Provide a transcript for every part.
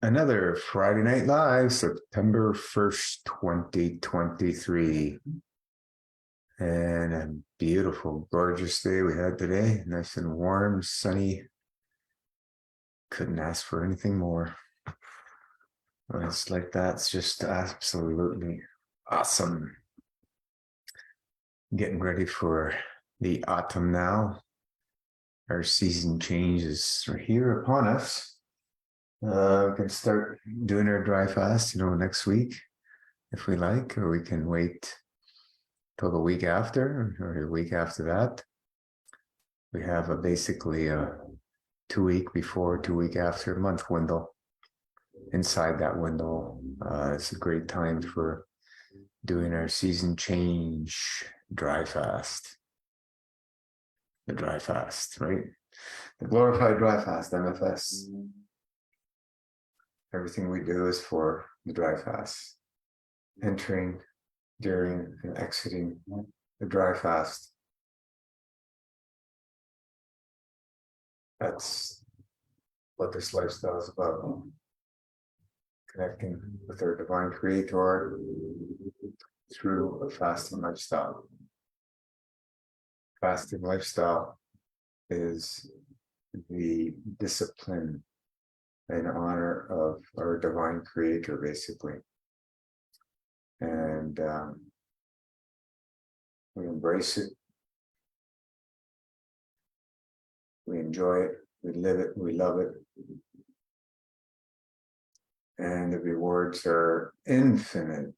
Another Friday Night Live, September 1st, 2023. And a beautiful, gorgeous day we had today. Nice and warm, sunny. Couldn't ask for anything more. When it's like that, it's just absolutely awesome. Getting ready for the autumn now. Our season change is here upon us. We can start doing our dry fast, next week if we like, or we can wait till the week after or the week after that. We have basically a 2 week before, 2 week after month window. Inside that window, it's a great time for doing our season change dry fast. The dry fast, right? The glorified dry fast, MFS. Everything we do is for the dry fast. Entering, during, and exiting the dry fast. That's what this lifestyle is about. Connecting with our divine creator through a fasting lifestyle. Fasting lifestyle is the discipline in honor of our divine creator, basically. And we embrace it. We enjoy it. We live it. We love it. And the rewards are infinite.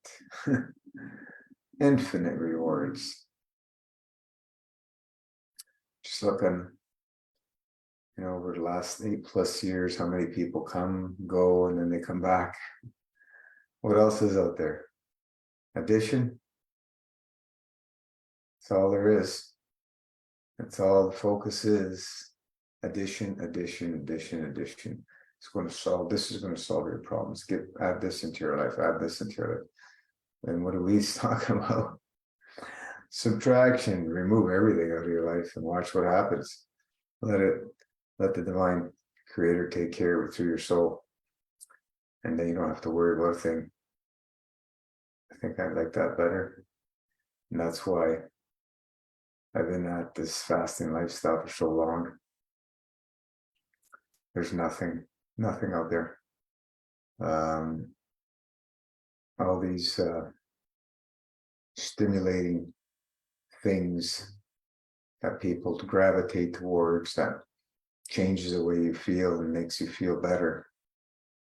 Infinite rewards. Just looking, over the last 8+ years, how many people come, go, and then they come back. What else is out there? Addition. That's all there is. That's all the focus is. Addition, addition, addition, addition. This is going to solve your problems. Add this into your life, add this into your life. And what are we talking about? Subtraction. Remove everything out of your life and watch what happens. Let the divine creator take care of it through your soul. And then you don't have to worry about a thing. I think I like that better. And that's why I've been at this fasting lifestyle for so long. There's nothing out there. All these stimulating things that people gravitate towards, that changes the way you feel and makes you feel better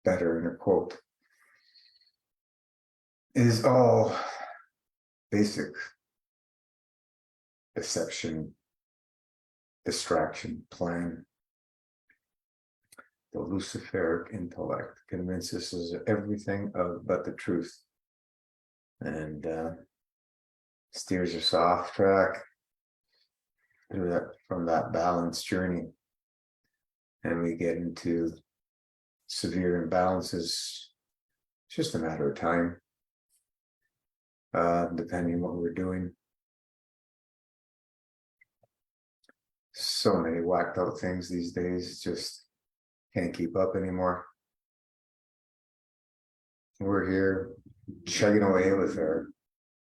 in a quote, is all basic deception, distraction, plan. The Luciferic intellect convinces us of everything but the truth, and steers us off track from that balanced journey, and we get into severe imbalances. It's just a matter of time, depending on what we're doing. So many whacked out things these days, just can't keep up anymore. We're here chugging away with our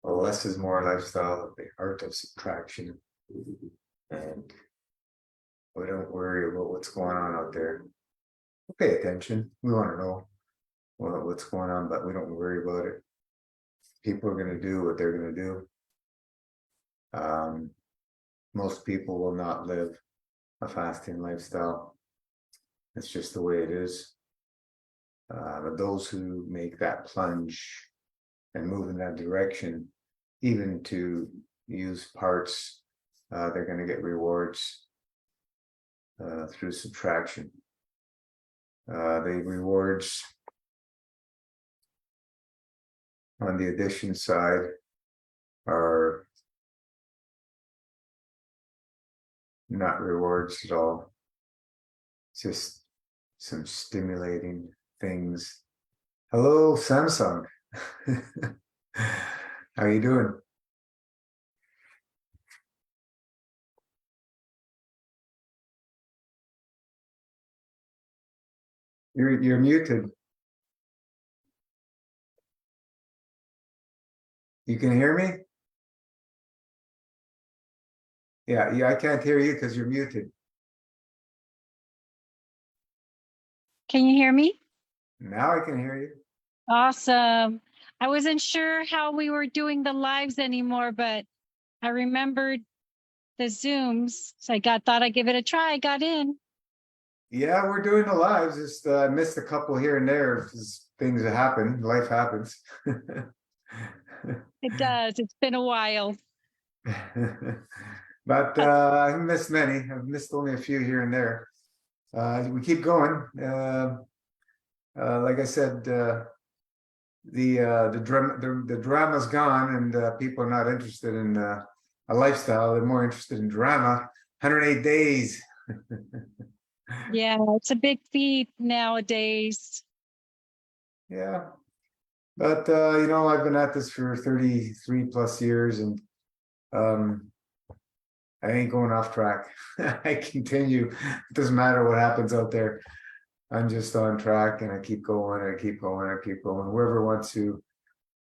less is more lifestyle, the art of subtraction. And we don't worry about what's going on out there. We pay attention. We want to know what's going on, but we don't worry about it. People are going to do what they're going to do. Most people will not live a fasting lifestyle. It's just the way it is. But those who make that plunge and move in that direction, even to use parts, they're going to get rewards through subtraction. The rewards on the addition side are not rewards at all. It's just some stimulating things. Hello, Samsung. How you doing? You're muted. You can hear me? Yeah, I can't hear you because you're muted. Can you hear me? Now I can hear you. Awesome. I wasn't sure how we were doing the lives anymore, but I remembered the Zooms. So thought I'd give it a try. I got in. Yeah, we're doing the lives. Just I missed a couple here and there because things that happen. Life happens. It does. It's been a while. But I've missed many. I've missed only a few here and there. We keep going. Like I said, the drama's gone, and people are not interested in a lifestyle. They're more interested in drama. 108 days. Yeah, it's a big feat nowadays. Yeah, but I've been at this for 33 plus years, and um, I ain't going off track. I continue. It doesn't matter what happens out there. I'm just on track, and I keep going. I keep going. I keep going. Whoever wants to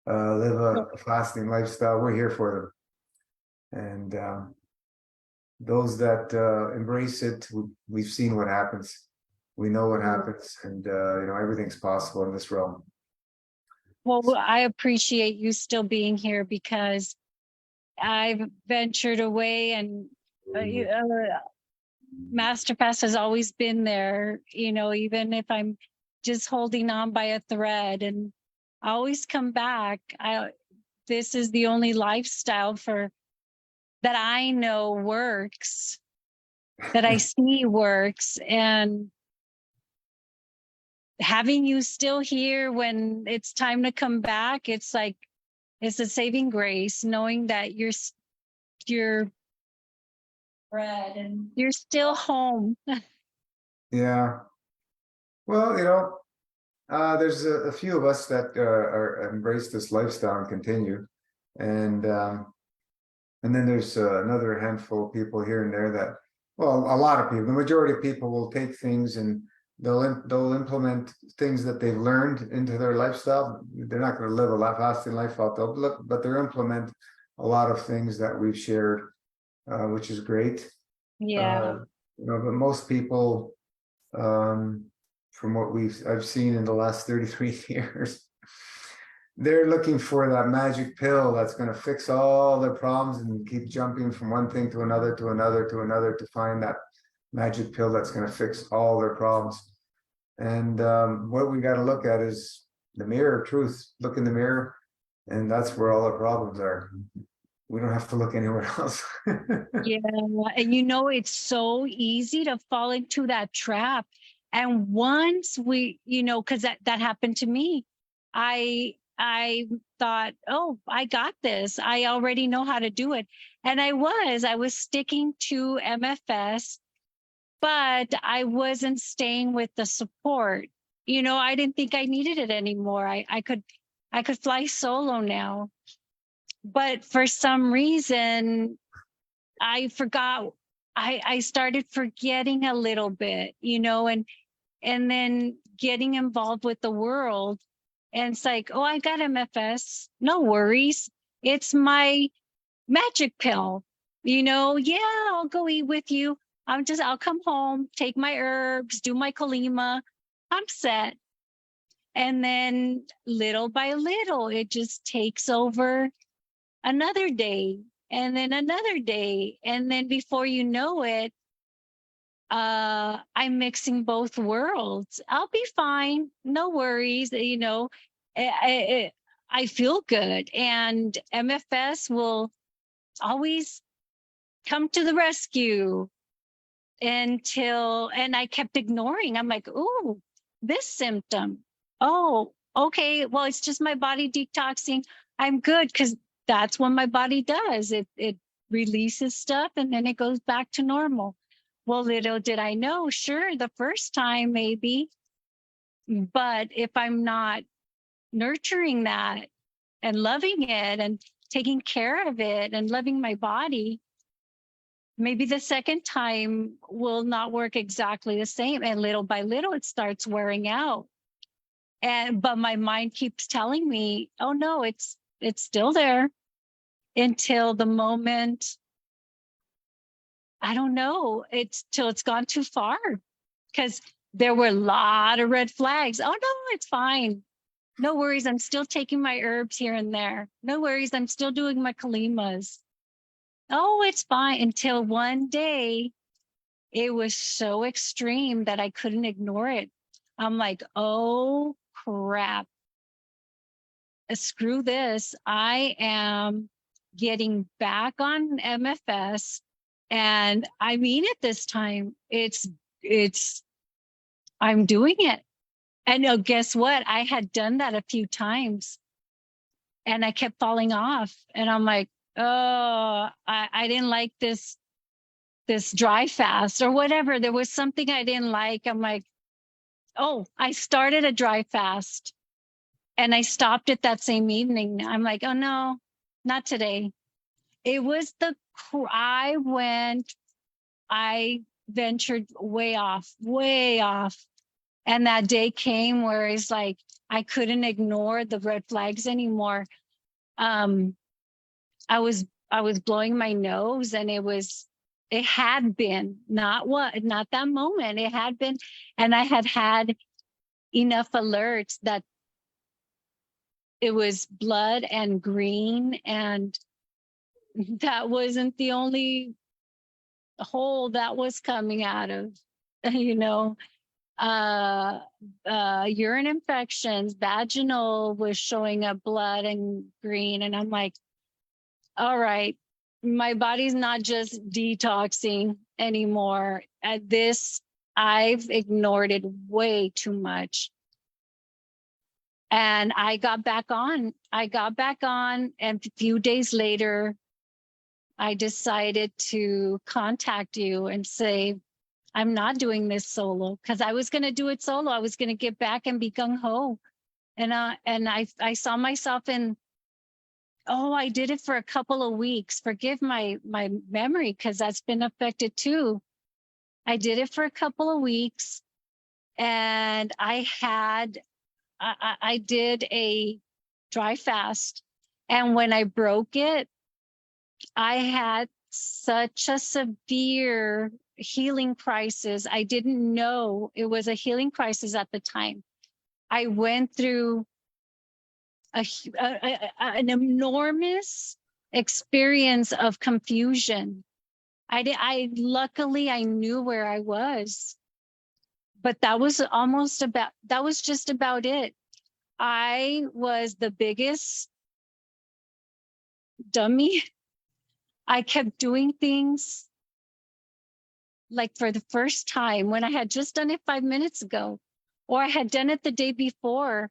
live a fasting lifestyle, we're here for them. And those that embrace it, we've seen what happens. We know what happens, and everything's possible in this realm. Well, I appreciate you still being here because I've ventured away and MasterPass has always been there, even if I'm just holding on by a thread, and I always come back. This is the only lifestyle that I know works, that I see works. And having you still here when it's time to come back, it's like, it's a saving grace, knowing that you're bread and you're still home. Yeah. Well, there's a few of us that are embrace this lifestyle and continue, and then there's another handful of people here and there that, well, a lot of people, the majority of people will take things and they'll implement things that they've learned into their lifestyle. They're not going to live a fasting lifestyle, but they'll implement a lot of things that we've shared, which is great. Yeah. But most people, from what I've seen in the last 33 years, they're looking for that magic pill that's going to fix all their problems and keep jumping from one thing to another to another to another to find that magic pill that's going to fix all their problems. And what we got to look at is the mirror of truth. Look in the mirror, and that's where all our problems are. We don't have to look anywhere else. Yeah. And it's so easy to fall into that trap. And once because that happened to me, I thought, oh, I got this. I already know how to do it. And I was sticking to MFS, but I wasn't staying with the support. I didn't think I needed it anymore. I could fly solo now. But for some reason, I forgot. I started forgetting a little bit, and then getting involved with the world. And it's like, oh, I got MFS. No worries. It's my magic pill. Yeah, I'll go eat with you. I'll come home, take my herbs, do my Kalima. I'm set. And then little by little, it just takes over another day and then another day. And then before you know it, I'm mixing both worlds. I'll be fine. No worries. I feel good, and MFS will always come to the rescue and I kept ignoring. I'm like, ooh, this symptom. Oh, okay. Well, it's just my body detoxing. I'm good, because that's what my body does. It releases stuff and then it goes back to normal. Well, little did I know, sure, the first time maybe, but if I'm not nurturing that and loving it and taking care of it and loving my body, maybe the second time will not work exactly the same. And little by little, it starts wearing out. But my mind keeps telling me, oh no, it's still there until the moment, I don't know, it's till it's gone too far. Because there were a lot of red flags. Oh no, it's fine. No worries. I'm still taking my herbs here and there. No worries. I'm still doing my kalimas. Oh, it's fine. Until one day it was so extreme that I couldn't ignore it. I'm like, oh crap. Screw this. I am getting back on MFS. And I mean it this time. It's I'm doing it. And guess what? I had done that a few times and I kept falling off. And I'm like, oh, I didn't like this dry fast or whatever. There was something I didn't like. I'm like, oh, I started a dry fast and I stopped it that same evening. I'm like, oh no, not today. It was I ventured way off, way off. And that day came where it's like, I couldn't ignore the red flags anymore. I was blowing my nose and it had been not that moment. It had been, and I had enough alerts that it was blood and green, and that wasn't the only hole that was coming out of, you know, urine infections, vaginal was showing up blood and green. And I'm like, all right, my body's not just detoxing anymore. At this, I've ignored it way too much. And I got back on. And a few days later, I decided to contact you and say, I'm not doing this solo, because I was going to do it solo. I was going to get back and be gung ho. And I saw myself in, oh, I did it for a couple of weeks. Forgive my memory, because that's been affected too. I did it for a couple of weeks, and I did a dry fast. And when I broke it, I had such a severe healing crisis. I didn't know it was a healing crisis at the time. I went through an enormous experience of confusion. Luckily I knew where I was, but that was just about it. I was the biggest dummy. I kept doing things like for the first time when I had just done it 5 minutes ago, or I had done it the day before.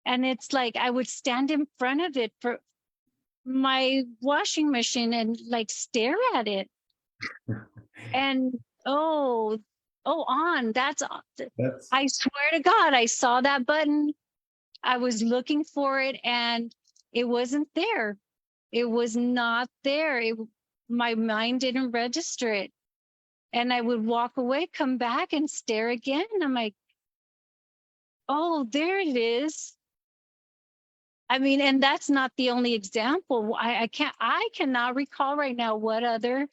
And it's like I would stand in front of it for my washing machine and like stare at it. And that's I swear to God, I saw that button. I was looking for it and it wasn't there. It was not there. My mind didn't register it. And I would walk away, come back and stare again. And I'm like, oh, there it is. I mean, and that's not the only example. I cannot recall right now what other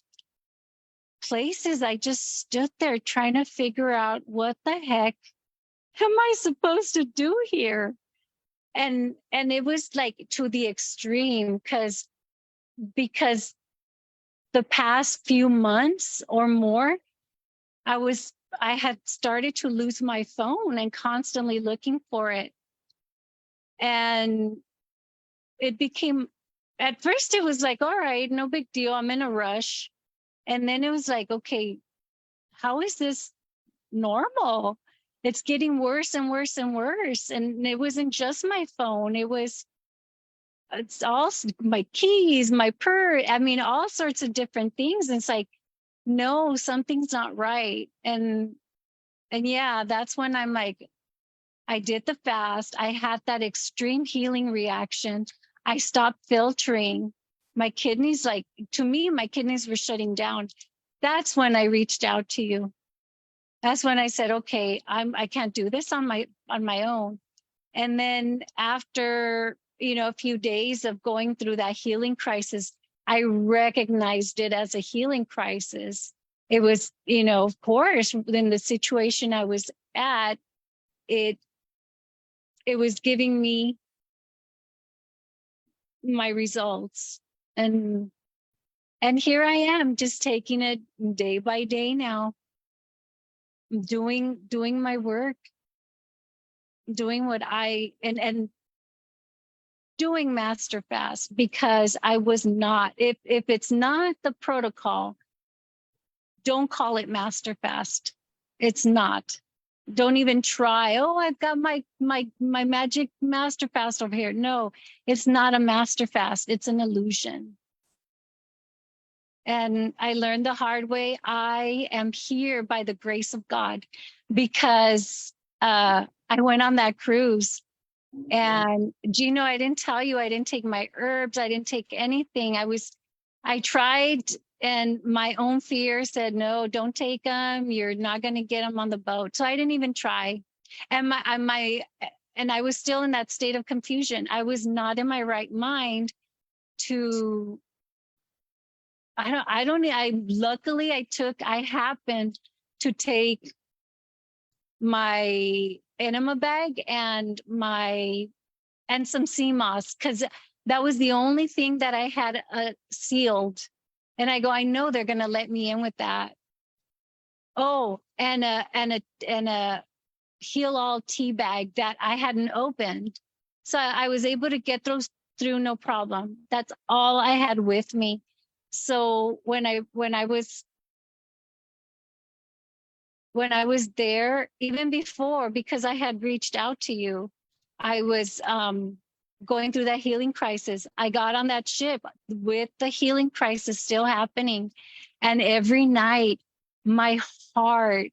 places I just stood there trying to figure out what the heck am I supposed to do here? And it was like to the extreme because the past few months or more, I had started to lose my phone and constantly looking for it. And it became, at first it was like, all right, no big deal. I'm in a rush. And then it was like, okay, how is this normal? It's getting worse and worse and worse. And it wasn't just my phone. It's all my keys, my purse. I mean, all sorts of different things. And it's like, no, something's not right. And yeah, that's when I'm like, I did the fast. I had that extreme healing reaction. I stopped filtering. My kidneys, my kidneys were shutting down. that's when I reached out to you. That's when I said, okay, I can't do this on my own. And then after, a few days of going through that healing crisis, I recognized it as a healing crisis. It was, of course, in the situation I was at, it was giving me my results. And here I am, just taking it day by day now, doing my work, doing what and doing master fast, because I was not, if it's not the protocol, don't call it master fast. It's not. Don't even try. Oh, I've got my magic master fast over here. No, it's not a master fast. It's an illusion. And I learned the hard way. I am here by the grace of God, because I went on that cruise. And Gino, I didn't tell you, I didn't take my herbs. I didn't take anything. I tried, and my own fear said, no, don't take them. You're not going to get them on the boat. So I didn't even try. And and I was still in that state of confusion. I was not in my right mind to, luckily I happened to take my enema bag and some sea moss, because that was the only thing that I had sealed. And I know they're going to let me in with that. Oh, and a heal all tea bag that I hadn't opened. So I was able to get those through no problem. That's all I had with me. So when I was there, even before, because I had reached out to you, I was going through that healing crisis. I got on that ship with the healing crisis still happening. And every night, my heart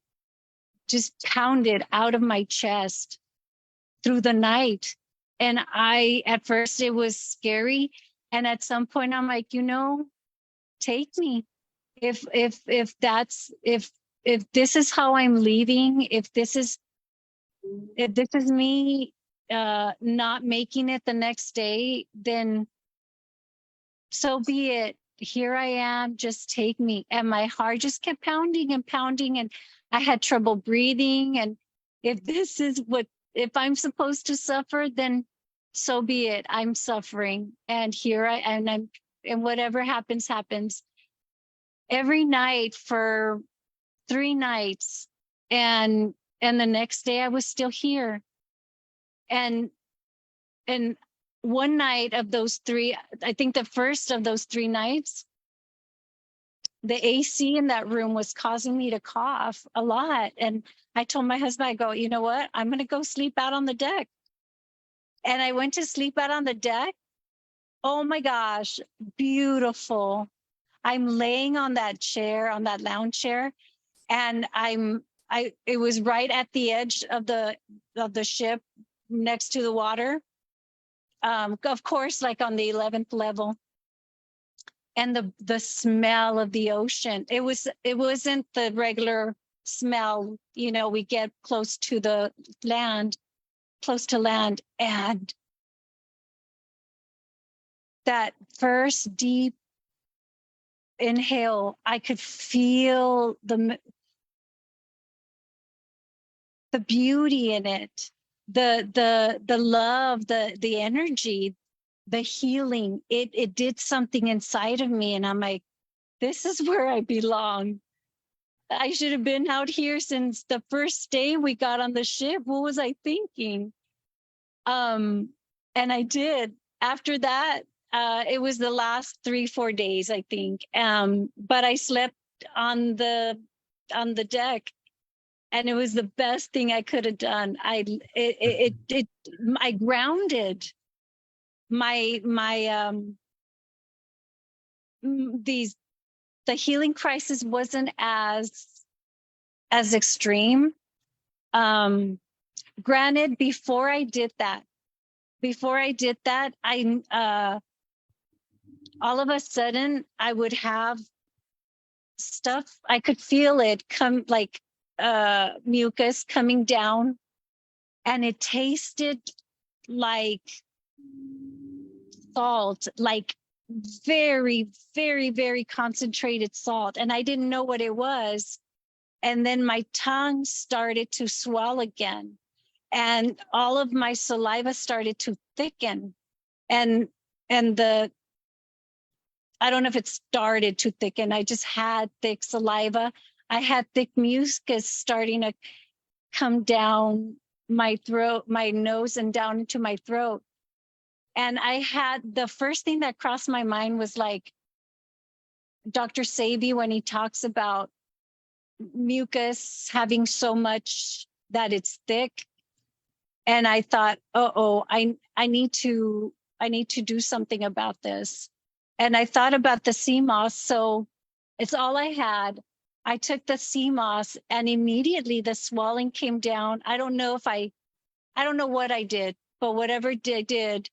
just pounded out of my chest through the night. And at first it was scary. And at some point I'm like, take me. If this is how I'm leaving, if this is me not making it the next day, then so be it. Here I am, just take me. And my heart just kept pounding and pounding, and I had trouble breathing. And if I'm supposed to suffer, then so be it. I'm suffering. And and whatever happens, happens. Every night for 3 nights. And the next day I was still here. And one night of those 3, I think the first of those 3 nights, the AC in that room was causing me to cough a lot. And I told my husband, I go, you know what? I'm going to go sleep out on the deck. And I went to sleep out on the deck. Oh my gosh, beautiful. I'm laying on that chair, on that lounge chair, and it was right at the edge of the ship, next to the water. Of course, like on the 11th level. And the smell of the ocean, it wasn't the regular smell, we get close to land. And that first deep inhale, I could feel the beauty in it, the love, the energy, the healing. It did something inside of me, and I'm like, this is where I belong. I should have been out here since the first day we got on the ship. What was I thinking? And I did. After that, it was the last 3-4 days, I think. But I slept on the deck, and it was the best thing I could have done. I grounded the healing crisis wasn't as extreme. Granted, before I did that, I all of a sudden I would have stuff, I could feel it come like mucus coming down, and it tasted like salt, like very, very, very concentrated salt. And I didn't know what it was. And then my tongue started to swell again, and all of my saliva started to thicken. And the I don't know if it started to thicken. I just had thick saliva. I had thick mucus starting to come down my throat, my nose, and down into my throat. And I had the first thing that crossed my mind was like Dr. Sabi when he talks about mucus having so much that it's thick. And I thought, I need to do something about this. And I thought about the sea moss. So it's all I had. I took the sea moss, and immediately the swelling came down. I don't know what I did, but whatever did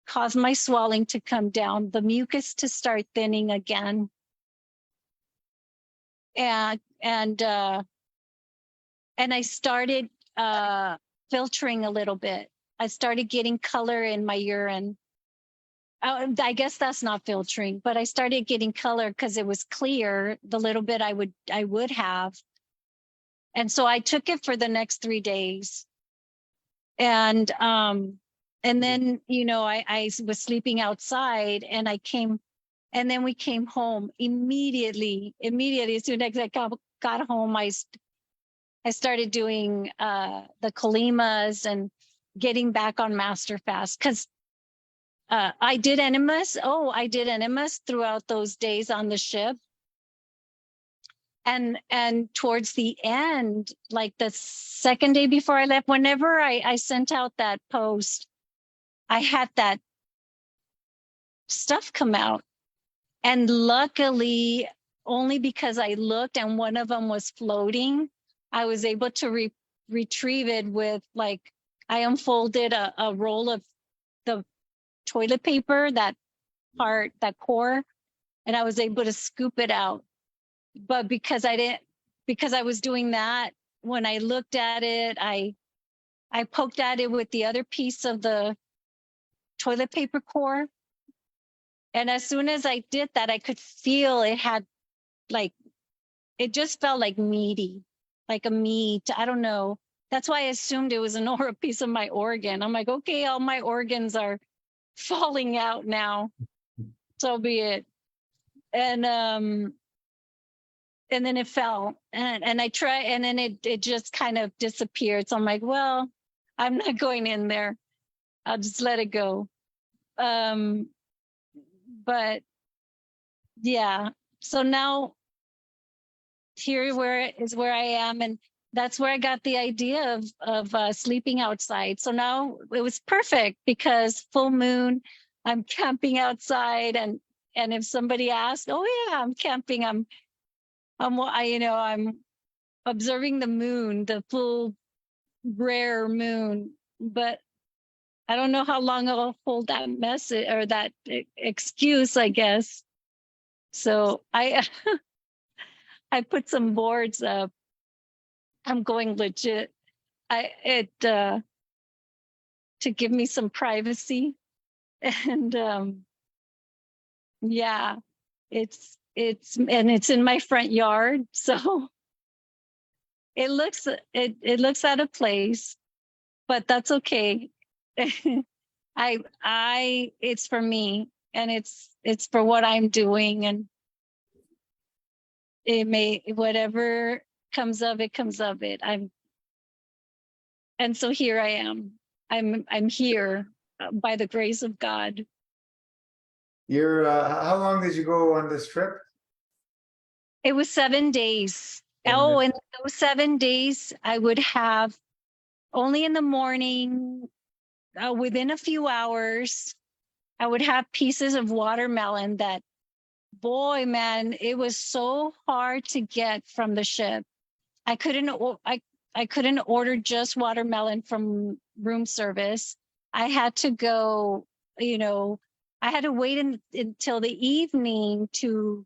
caused my swelling to come down, the mucus to start thinning again. And I started filtering a little bit. I started getting color in my urine. I guess that's not filtering, but I started getting color because it was clear, the little bit I would have. And so I took it for the next 3 days. And then, I was sleeping outside, and then we came home immediately. As soon as I got home, I started doing the Kalimas and getting back on Master Fast, because I did enemas. I did enemas throughout those days on the ship. And towards the end, like the second day before I left, whenever I sent out that post, I had that stuff come out. And luckily, only because I looked and one of them was floating, I was able to retrieve it with, like, I unfolded a roll of the toilet paper, that core, and I was able to scoop it out. But because I was doing that, when I looked at it, I poked at it with the other piece of the toilet paper core. And as soon as I did that, I could feel it had, like, it just felt like meaty, like a meat. I don't know. That's why I assumed it was a piece of my organ. I'm like, okay, all my organs are falling out now. So be it. And then it fell, and I tried, and then it just kind of disappeared. So I'm like, well, I'm not going in there. I'll just let it go. But yeah, so now here is where I am, and that's where I got the idea of sleeping outside. So now it was perfect, because full moon, I'm camping outside, and if somebody asks, oh yeah, I'm camping, I'm observing the moon, the full rare moon, but I don't know how long I'll hold that message or that excuse, I guess. So I I put some boards up. I'm going legit. To give me some privacy. And yeah, it's in my front yard, so it looks out of place, but that's okay. It's for me, and it's for what I'm doing, and whatever comes of it comes of it. And so here I am. I'm here by the grace of God. You're how long did you go on this trip? It was 7 days. Oh, and those 7 days, I would have only in the morning, within a few hours, I would have pieces of watermelon that, boy, man, it was so hard to get from the ship. I couldn't order just watermelon from room service. I had to go, I had to wait until the evening to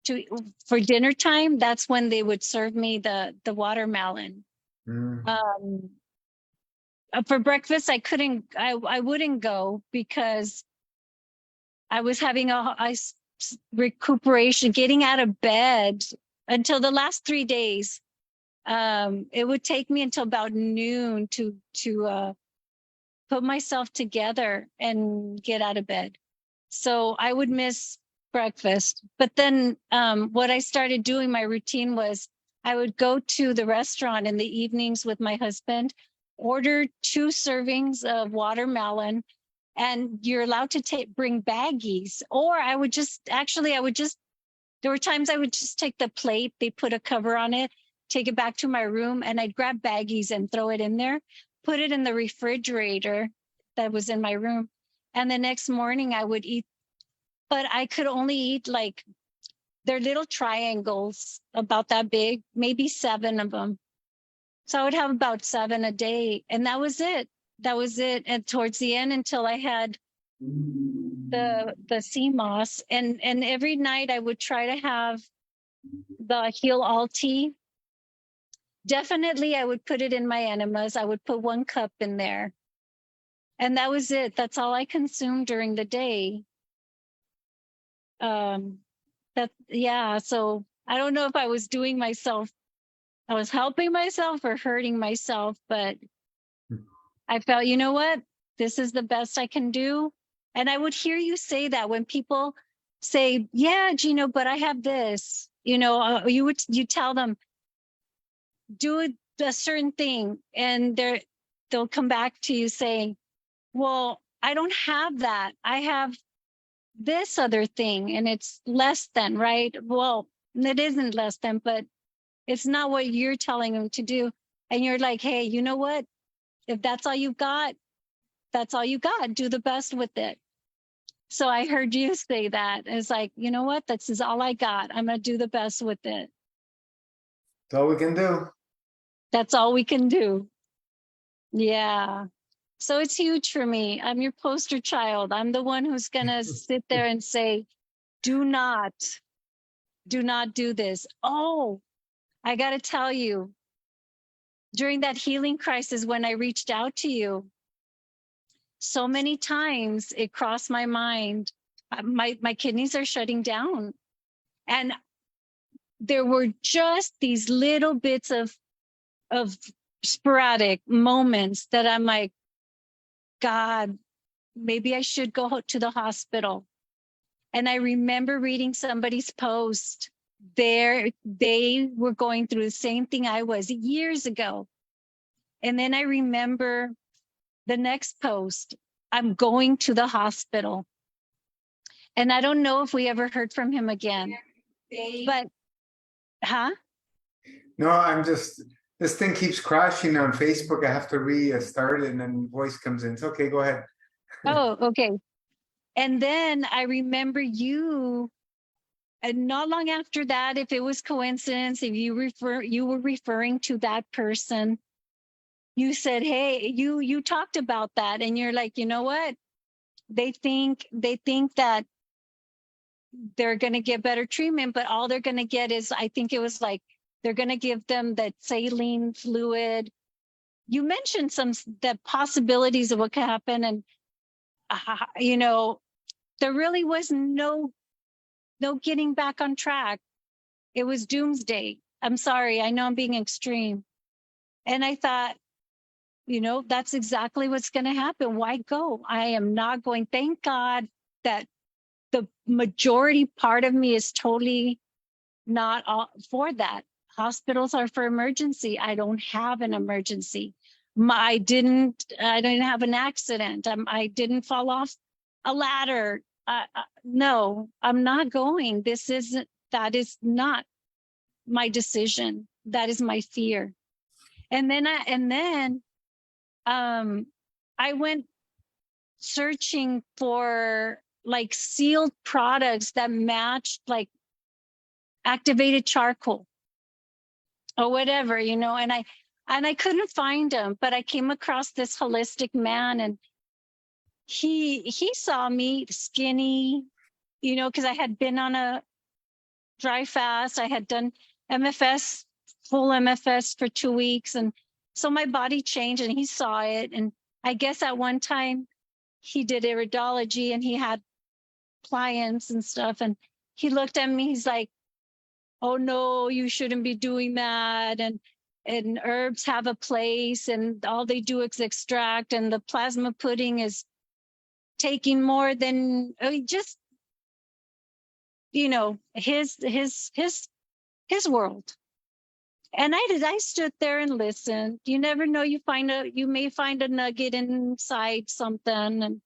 to for dinner time, that's when they would serve me the watermelon. Mm. For breakfast, I wouldn't go because I was having recuperation, getting out of bed until the last 3 days. It would take me until about noon to put myself together and get out of bed. So I would miss breakfast. But then what I started doing, my routine was I would go to the restaurant in the evenings with my husband, order 2 servings of watermelon, and you're allowed to bring baggies. Or I would just, there were times I would just take the plate, they put a cover on it, take it back to my room, and I'd grab baggies and throw it in there, put it in the refrigerator that was in my room. And the next morning I would eat, but I could only eat like, they're little triangles about that big, maybe 7 of them. So I would have about 7 a day, and that was it. That was it. And towards the end, until I had the sea moss, and every night I would try to have the heal all tea. Definitely I would put it in my enemas. I would put 1 cup in there, and that was it. That's all I consumed during the day. So I don't know if I was doing myself, I was helping myself or hurting myself, but I felt, you know what, this is the best I can do. And I would hear you say that when people say, yeah, Gino, but I have this, you tell them, do a certain thing, and they'll come back to you saying, well, I don't have that. I have this other thing, and it's less than, right? Well, it isn't less than, but it's not what you're telling them to do. And you're like, hey, you know what? If that's all you've got, that's all you got. Do the best with it. So I heard you say that. It's like, you know what? This is all I got. I'm going to do the best with it. That's all we can do. That's all we can do. Yeah. So it's huge for me. I'm your poster child. I'm the one who's going to sit there and say, do not do this. Oh, I got to tell you, during that healing crisis, when I reached out to you, so many times it crossed my mind, my kidneys are shutting down. And there were just these little bits of sporadic moments that I'm like, God, maybe I should go to the hospital. And I remember reading somebody's post there. They were going through the same thing I was years ago. And then I remember the next post, I'm going to the hospital. And I don't know if we ever heard from him again. But, huh? No, this thing keeps crashing on Facebook. I have to restart it, and then voice comes in. It's okay, go ahead. Oh, okay. And then I remember you, and not long after that, if it was coincidence, if you were referring to that person, you said, hey, you talked about that, and you're like, you know what? They think that they're going to get better treatment, but all they're going to get is, I think it was like, they're going to give them that saline fluid. You mentioned the possibilities of what could happen. And, there really was no getting back on track. It was doomsday. I'm sorry. I know I'm being extreme. And I thought, that's exactly what's going to happen. Why go? I am not going. Thank God that the majority part of me is totally not all for that. Hospitals are for emergency. I don't have an emergency. I didn't have an accident. I didn't fall off a ladder. No, I'm not going. That is not my decision. That is my fear. And then I went searching for like sealed products that matched like activated charcoal or whatever, and I couldn't find them, but I came across this holistic man, and he saw me skinny, because I had been on a dry fast. I had done MFS, full MFS for 2 weeks. And so my body changed and he saw it. And I guess at one time he did iridology and he had clients and stuff. And he looked at me, he's like, oh no, you shouldn't be doing that. And herbs have a place and all they do is extract, and the plasma pudding is taking more than just, his world. And I stood there and listened. You never know, you may find a nugget inside something. And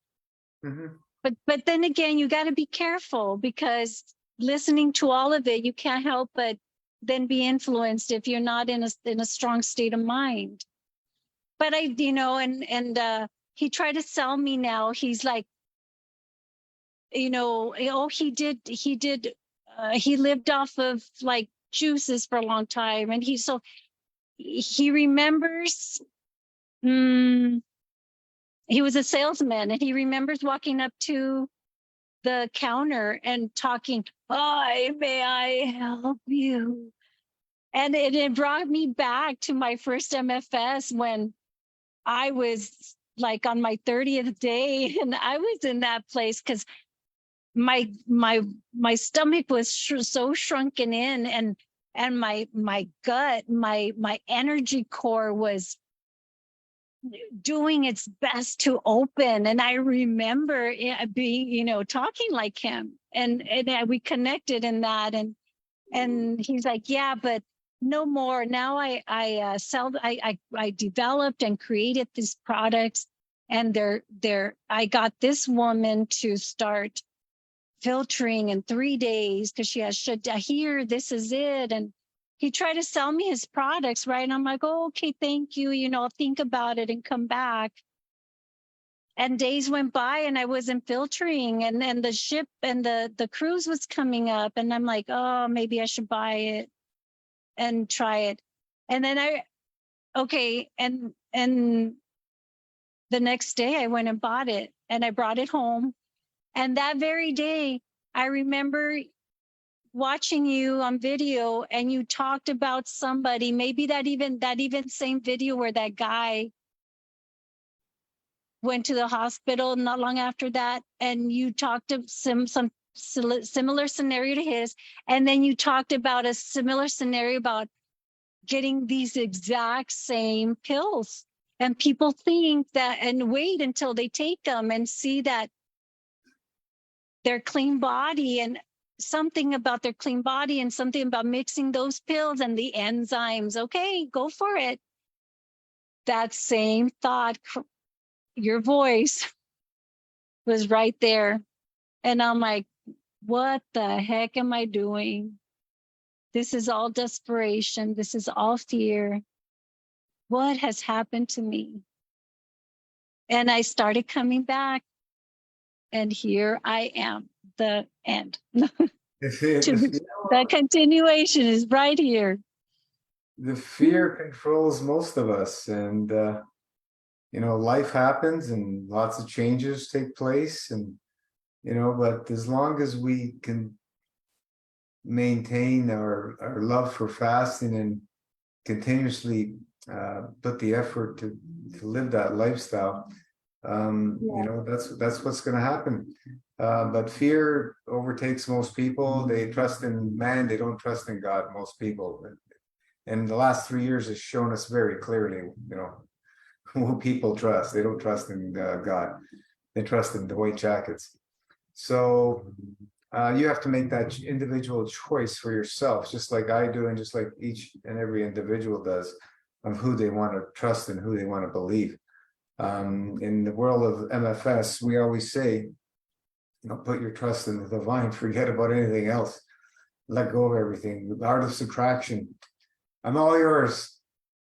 Mhm. but then again, you got to be careful, because listening to all of it, you can't help but then be influenced if you're not in a strong state of mind. But he tried to sell me now. He's like, he lived off of like juices for a long time. And he remembers, he was a salesman, and he remembers walking up to the counter and talking, hi, may I help you? And it brought me back to my first MFS when I was like on my 30th day, and I was in that place because my stomach was so shrunken in, and my gut, my energy core was doing its best to open. And I remember being, talking like him, and we connected in that. And he's like, yeah, but no more. Now I developed and created these products, and I got this woman to start filtering in 3 days because she has here, this is it. And he tried to sell me his products, right? And I'm like, oh, okay, thank you. I'll think about it and come back. And days went by and I wasn't filtering, and then the ship and the cruise was coming up, and I'm like, oh, maybe I should buy it and try it. And then and the next day I went and bought it, and I brought it home. And that very day, I remember watching you on video, and you talked about somebody, maybe that even same video where that guy went to the hospital not long after that, and you talked to some similar scenario to his, and then you talked about a similar scenario about getting these exact same pills. And people think that, and wait until they take them and see that their clean body, and something about their clean body, and something about mixing those pills and the enzymes. Okay, go for it. That same thought, your voice was right there. And I'm like, what the heck am I doing? This is all desperation. This is all fear. What has happened to me? And I started coming back. And here I am, the end. The continuation is right here. The fear controls most of us, and life happens and lots of changes take place, and but as long as we can maintain our love for fasting and continuously put the effort to live that lifestyle, that's what's going to happen. But fear overtakes most people. They trust in man, they don't trust in God, most people. And the last 3 years has shown us very clearly, who people trust. They don't trust in God. They trust in the white jackets. So you have to make that individual choice for yourself, just like I do, and just like each and every individual does, of who they want to trust and who they want to believe. In the world of MFS, we always say, put your trust in the divine, forget about anything else, let go of everything. The art of subtraction. I'm all yours.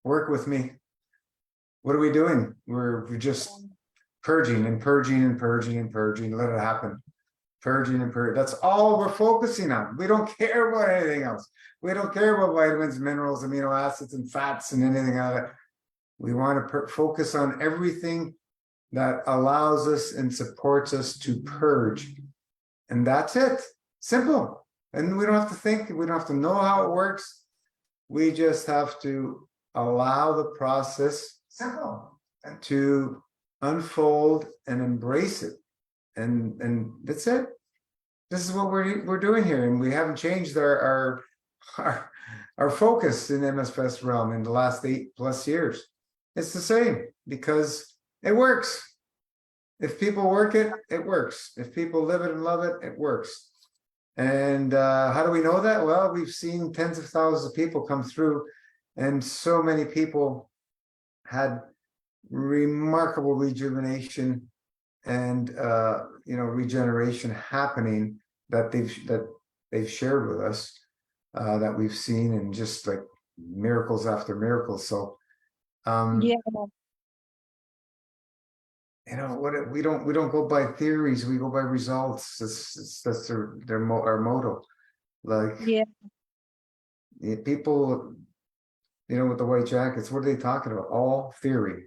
Work with me. What are we doing? We're just purging and purging and purging and purging. Let it happen. Purging and purging. That's all we're focusing on. We don't care about anything else. We don't care about vitamins, minerals, amino acids, and fats, and anything like that. We want to focus on everything that allows us and supports us to purge. And that's it. Simple. And we don't have to think, we don't have to know how it works. We just have to allow the process to unfold and embrace it. And that's it. This is what we're doing here, and we haven't changed our focus in MSFest realm in the last 8+ years. It's the same because it works. If people work it, it works. If people live it and love it, it works. And how do we know that? Well, we've seen tens of thousands of people come through, and so many people had remarkable rejuvenation and regeneration happening that they've shared with us, that we've seen, and just like miracles after miracles. So Yeah. what we don't go by theories, we go by results. That's our motto. Like, Yeah. people, with the white jackets, what are they talking about? All theory.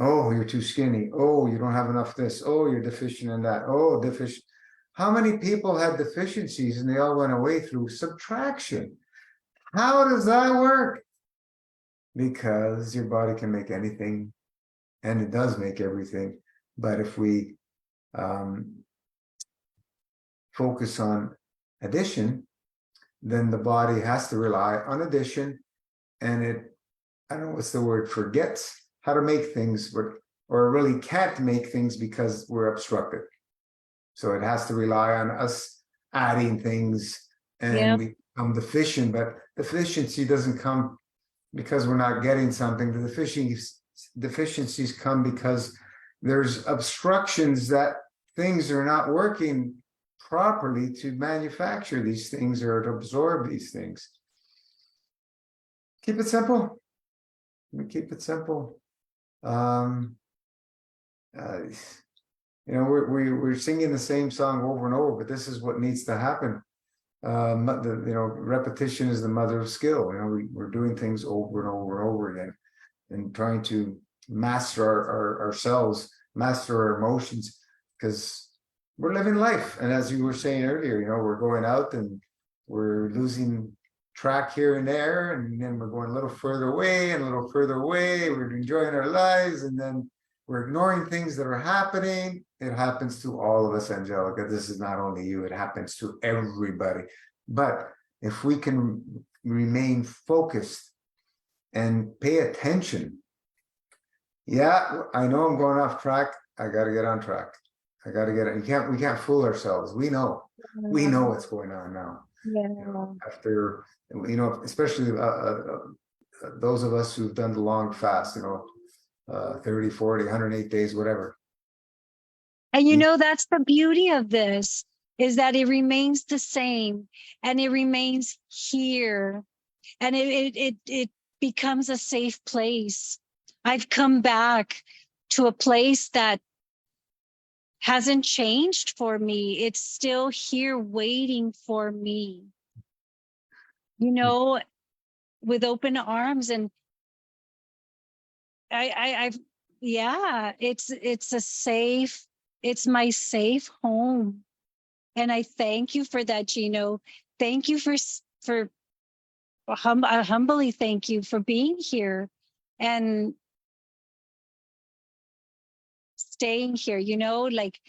Oh, you're too skinny. Oh, you don't have enough this. Oh, you're deficient in that. Oh, deficient. How many people had deficiencies and they all went away through subtraction? How does that work? Because your body can make anything, and it does make everything. But if we focus on addition, then the body has to rely on addition, and I don't know what's the word, forgets how to make things, or really can't make things because we're obstructed. So it has to rely on us adding things, and we become deficient. But deficiency doesn't come because we're not getting something. The deficiencies come because there's obstructions, that things are not working properly to manufacture these things or to absorb these things. Keep it simple. Keep it simple. We're singing the same song over and over, but this is what needs to happen. Repetition is the mother of skill. We're doing things over and over and over again, and trying to master ourselves, master our emotions, because we're living life. And as you were saying earlier, we're going out and we're losing track here and there, and then we're going a little further away and a little further away. We're enjoying our lives, and then we're ignoring things that are happening. It happens to all of us, Angelica. This is not only you, it happens to everybody. But if we can remain focused and pay attention, I know I'm going off track. I got to get on track. I got to get it. We can't fool ourselves. We know what's going on now. After, especially those of us who've done the long fast, 30, 40, 108 days, whatever. And that's the beauty of this, is that it remains the same, and it remains here, and it becomes a safe place. I've come back to a place that hasn't changed for me. It's still here waiting for me, with open arms. And it's my safe home. And I thank you for that, Gino. Thank you I humbly thank you for being here and staying here. Like,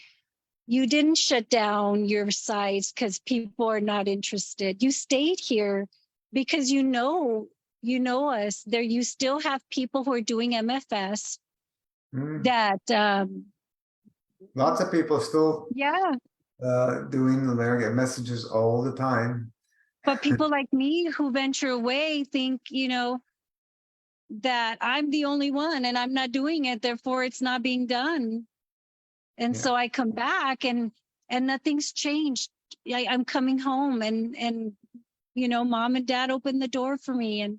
you didn't shut down your sites because people are not interested. You stayed here because you know us. There, you still have people who are doing MFS that lots of people still doing their messages all the time. But people like me who venture away think, that I'm the only one and I'm not doing it, therefore it's not being done. And so I come back and nothing's changed. I'm coming home, and mom and dad opened the door for me. And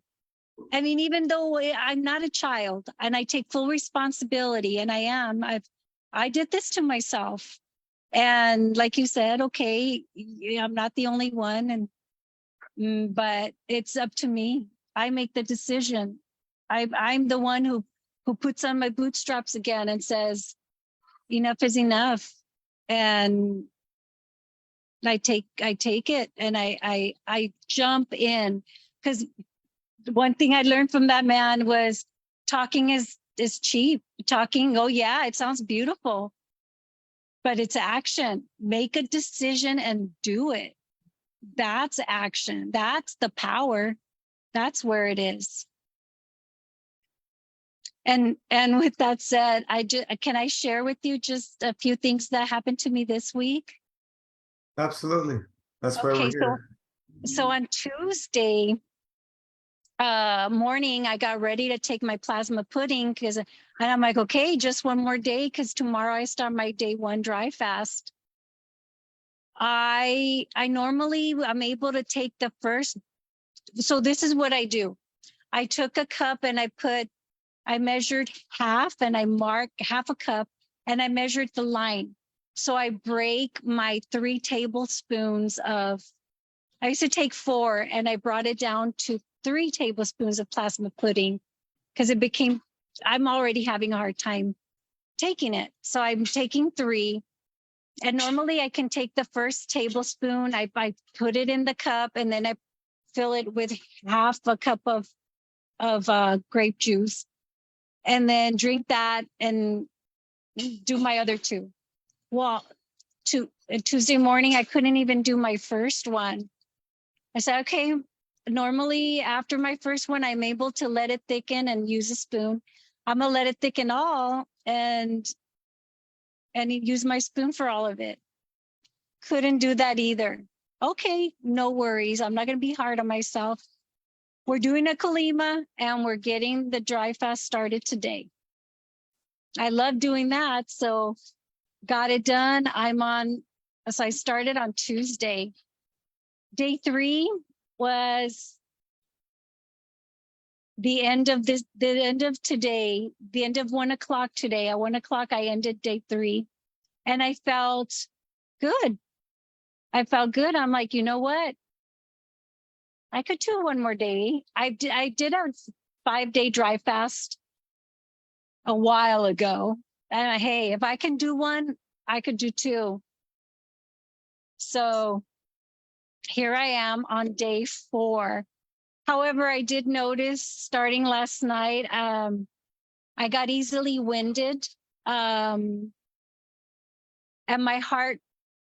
I mean, even though I'm not a child and I take full responsibility, and I did this to myself. And like you said, okay, I'm not the only one, but it's up to me. I make the decision. I'm the one who puts on my bootstraps again and says, enough is enough. And I take it and I jump in, because one thing I learned from that man was talking is cheap. Talking, oh yeah, it sounds beautiful, but it's action. Make a decision and do it. That's action. That's the power. That's where it is. And with that said, can I share with you just a few things that happened to me this week? Absolutely. That's why we're Okay, here. so on Tuesday morning, I got ready to take my plasma pudding and I'm like, okay, just one more day because tomorrow I start my day 1 dry fast. I normally I'm able to take the first. So this is what I do. I took a cup and I measured half and I marked half a cup and I measured the line. So I break my 3 tablespoons of, I used to take 4 and I brought it down to 3 tablespoons of plasma pudding because I'm already having a hard time taking it. So I'm taking 3. And normally I can take the first tablespoon, I put it in the cup and then I fill it with half a cup of grape juice and then drink that and do my other 2. Well, Tuesday morning, I couldn't even do my first one. I said, okay, normally after my first one, I'm able to let it thicken and use a spoon. I'm gonna let it thicken all and use my spoon for all of it. Couldn't do that either. Okay, no worries. I'm not gonna be hard on myself. We're doing a Kalima and we're getting the dry fast started today. I love doing that. So got it done. So I started on Tuesday. Day 3 was the end of today, the end of 1 o'clock today. At 1 o'clock, I ended day 3 and I felt good. I'm like, you know what? I could do one more day. I did a 5-day dry fast a while ago. And hey, if I can do one, I could do 2. So here I am on day 4. However, I did notice starting last night, I got easily winded, and my heart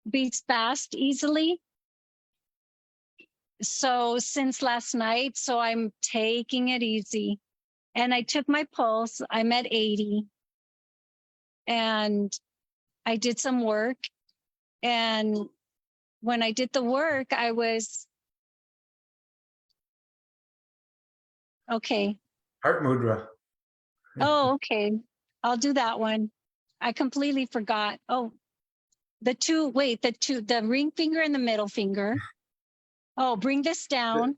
beats fast easily. So since last night, so I'm taking it easy. And I took my pulse, I'm at 80. And I did some work. And when I did the work, I was okay. Heart mudra. Oh, okay. I'll do that one. I completely forgot. Oh, the ring finger and the middle finger. Oh, bring this down.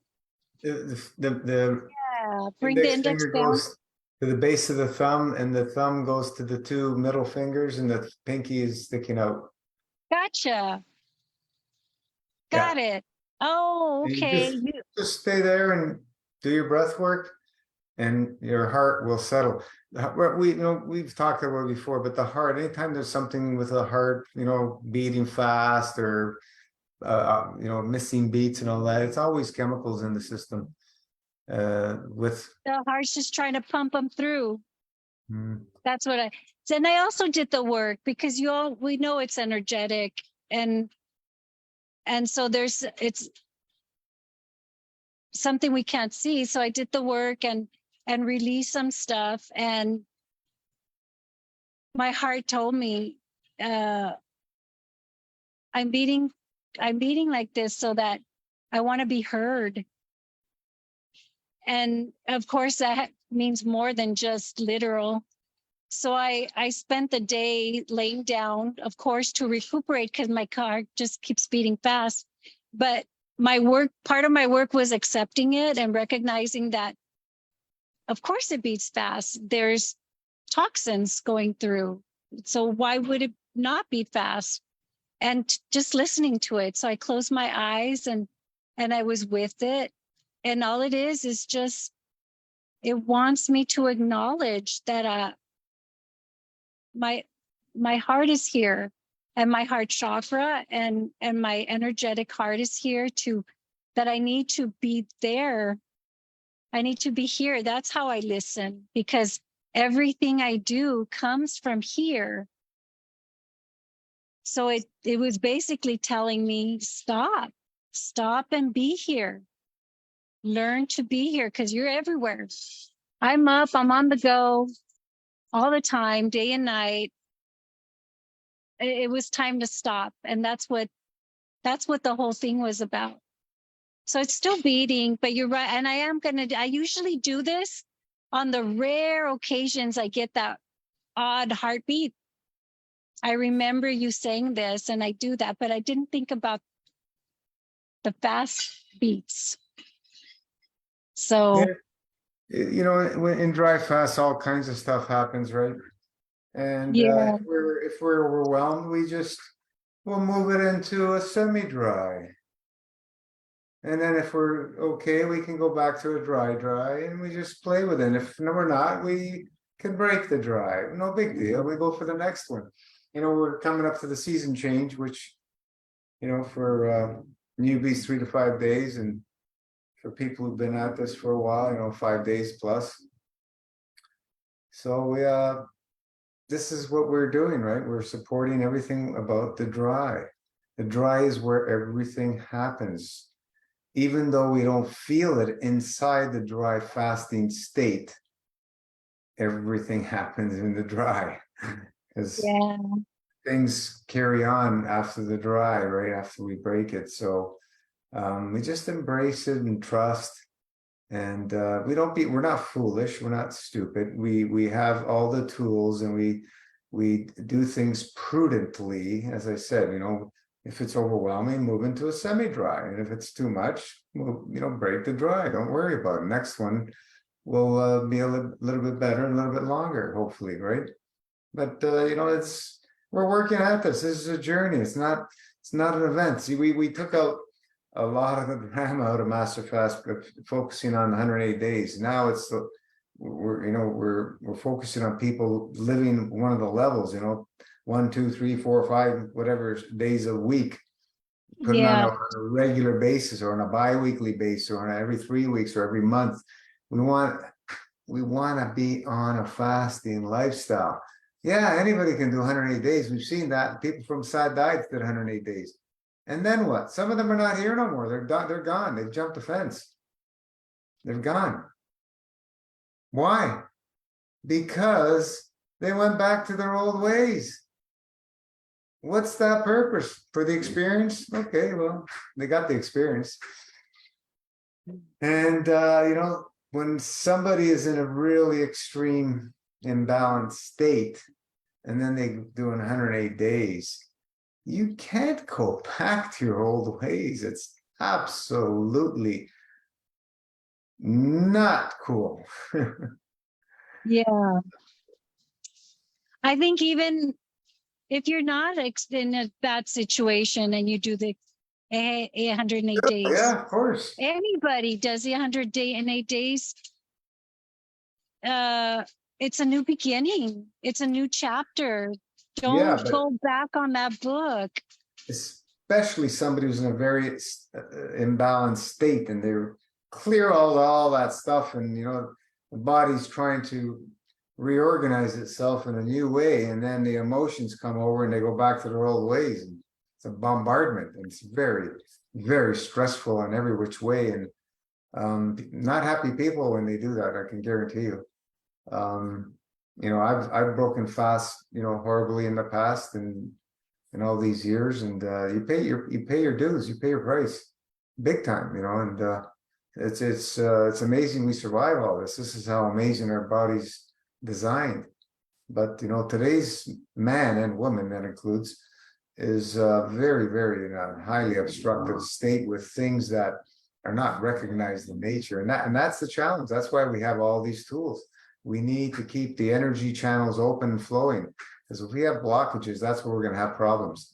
The Yeah, bring the index index finger down. goes to the base of the thumb, and the thumb goes to the 2 middle fingers, and the pinky is sticking out. Gotcha. Yeah. Got it. Oh, And you okay. just stay there and do your breath work, and your heart will settle. We've talked about it before, but the heart, anytime there's something with the heart, beating fast or missing beats and all that, it's always chemicals in the system. With The heart's just trying to pump them through. mm, That's what and I also did the work because we know it's energetic and so it's something we can't see. So I did the work and released some stuff, and my heart told me, I'm beating like this so that I want to be heard. And of course that means more than just literal. So I spent the day laying down, of course, to recuperate because my car just keeps beating fast. But part of my work was accepting it and recognizing that, of course, it beats fast. There's toxins going through. So why would it not beat fast? And just listening to it. So I closed my eyes and I was with it. And all it is just, it wants me to acknowledge that my heart is here and my heart chakra and my energetic heart is here to, that I need to be there. I need to be here. That's how I listen, because everything I do comes from here. So it was basically telling me, stop and be here. Learn to be here, because you're everywhere. I'm up, I'm on the go all the time, day and night. It was time to stop. And that's what the whole thing was about. So it's still beating, but you're right. And I usually do this on the rare occasions I get that odd heartbeat. I remember you saying this, and I do that, but I didn't think about the fast beats. So, You know, in dry fast, all kinds of stuff happens, right? And yeah, if we're overwhelmed, we'll move it into a semi-dry. And then if we're okay, we can go back to a dry, and we just play with it. If no, we're not, we can break the dry. No big deal. We go for the next one. You know, we're coming up to the season change, which, you know, for newbies, 3 to 5 days, and for people who've been at this for a while, you know, 5 days plus. So this is what we're doing, right? We're supporting everything about the dry. The dry is where everything happens. Even though we don't feel it inside the dry fasting state, everything happens in the dry. Because yeah, things carry on after the dry, right? After we break it. So we just embrace it and trust. And we're not foolish, we're not stupid. We have all the tools, and we do things prudently. As I said, you know, if it's overwhelming, move into a semi-dry. And if it's too much, move, you know, break the dry. Don't worry about it. Next one will be a little bit better and a little bit longer, hopefully, right? But you know, we're working at this. This is a journey. It's not an event. See, we took out a lot of the drama out of Master Fast, focusing on 108 days. Now we're focusing on people living one of the levels, you know, 1, 2, 3, 4, 5, whatever days a week, putting on yeah, a regular basis, or on a bi-weekly basis, or on every 3 weeks, or every month. We want to be on a fasting lifestyle. Yeah, anybody can do 108 days. We've seen that. People from Sad Diets did 108 days. And then what? Some of them are not here no more. They're done. They're gone. They've jumped the fence. They're gone. Why? Because they went back to their old ways. What's that purpose? For the experience? Okay, well, they got the experience. And you know, when somebody is in a really extreme imbalanced state, and then they do 108 days, you can't go back to your old ways. It's absolutely not cool. yeah. I think even if you're not in a bad situation and you do the 108 days, Yeah, of course. anybody does the 108 days, it's a new beginning. It's a new chapter. Yeah, Don't but go back on that book. especially somebody who's in a very imbalanced state, and they're clear all that stuff, and you know, the body's trying to reorganize itself in a new way, and then the emotions come over and they go back to their old ways, and it's a bombardment, and it's very, very stressful in every which way, and not happy people when they do that, I can guarantee you. You know, I've broken fast, you know, horribly in the past, and in all these years, and you pay your dues, you pay your price, big time, you know, and it's amazing we survive all this. This is how amazing our body's designed. But you know, today's man and woman, that includes, is very, very in a highly obstructive state with things that are not recognized in nature, and that's the challenge. That's why we have all these tools. We need to keep the energy channels open and flowing, because if we have blockages, that's where we're going to have problems.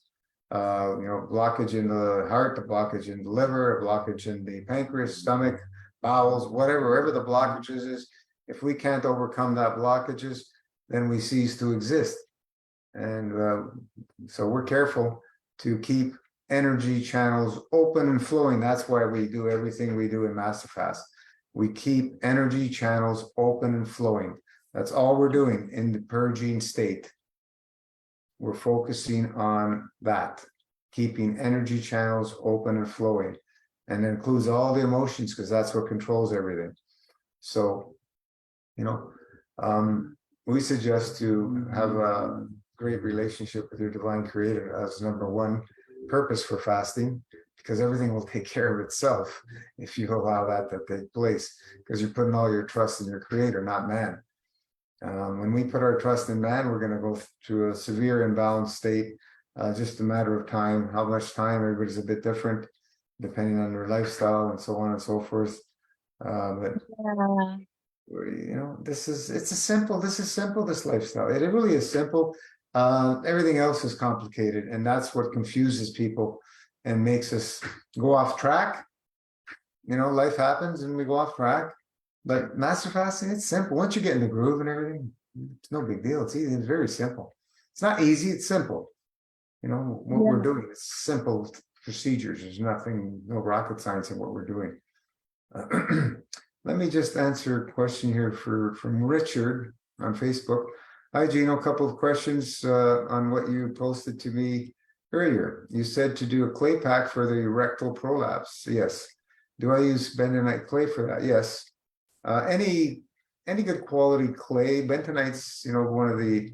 You know, blockage in the heart, the blockage in the liver, a blockage in the pancreas, stomach, bowels, wherever the blockages is. If we can't overcome that blockages, then we cease to exist. And so we're careful to keep energy channels open and flowing. That's why we do everything we do in Master Fast. We keep energy channels open and flowing. That's all we're doing in the purging state. We're focusing on that, keeping energy channels open and flowing, and it includes all the emotions because that's what controls everything. So, you know, we suggest to have a great relationship with your divine creator as number one purpose for fasting, because everything will take care of itself if you allow that to take place, because you're putting all your trust in your creator, not man. When we put our trust in man, we're going to go through a severe imbalanced state, just a matter of time. How much time? Everybody's a bit different, depending on their lifestyle and so on and so forth. But Yeah. you know, this is simple. This lifestyle. It really is simple. Everything else is complicated, and that's what confuses people and makes us go off track. You know, life happens and we go off track. But master fasting, it's simple. Once you get in the groove and everything, it's no big deal. It's easy. It's very simple. It's not easy. It's simple. You know, what we're doing is simple procedures. There's nothing, no rocket science in what we're doing. Let me just answer a question here from Richard on Facebook. Hi, Gino. A couple of questions on what you posted to me earlier. You said to do a clay pack for the rectal prolapse. Yes. Do I use bentonite clay for that? Yes. Any good quality clay. Bentonite's, you know, one of the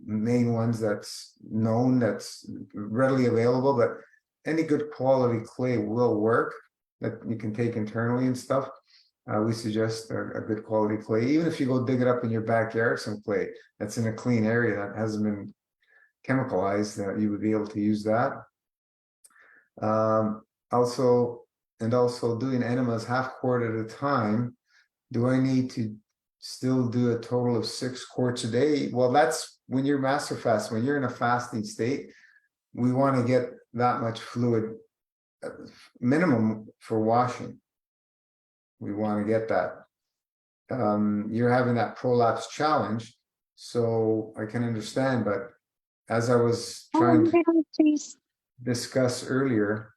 main ones that's known, that's readily available, but any good quality clay will work that you can take internally and stuff. We suggest a good quality clay, even if you go dig it up in your backyard, some clay that's in a clean area that hasn't been chemicalized, you would be able to use that. Also doing enemas half quart at a time. Do I need to still do a total of 6 quarts a day? Well, that's when you're master fast. When you're in a fasting state, we want to get that much fluid minimum for washing. We want to get that. You're having that prolapse challenge, so I can understand, but as I was trying to discuss earlier,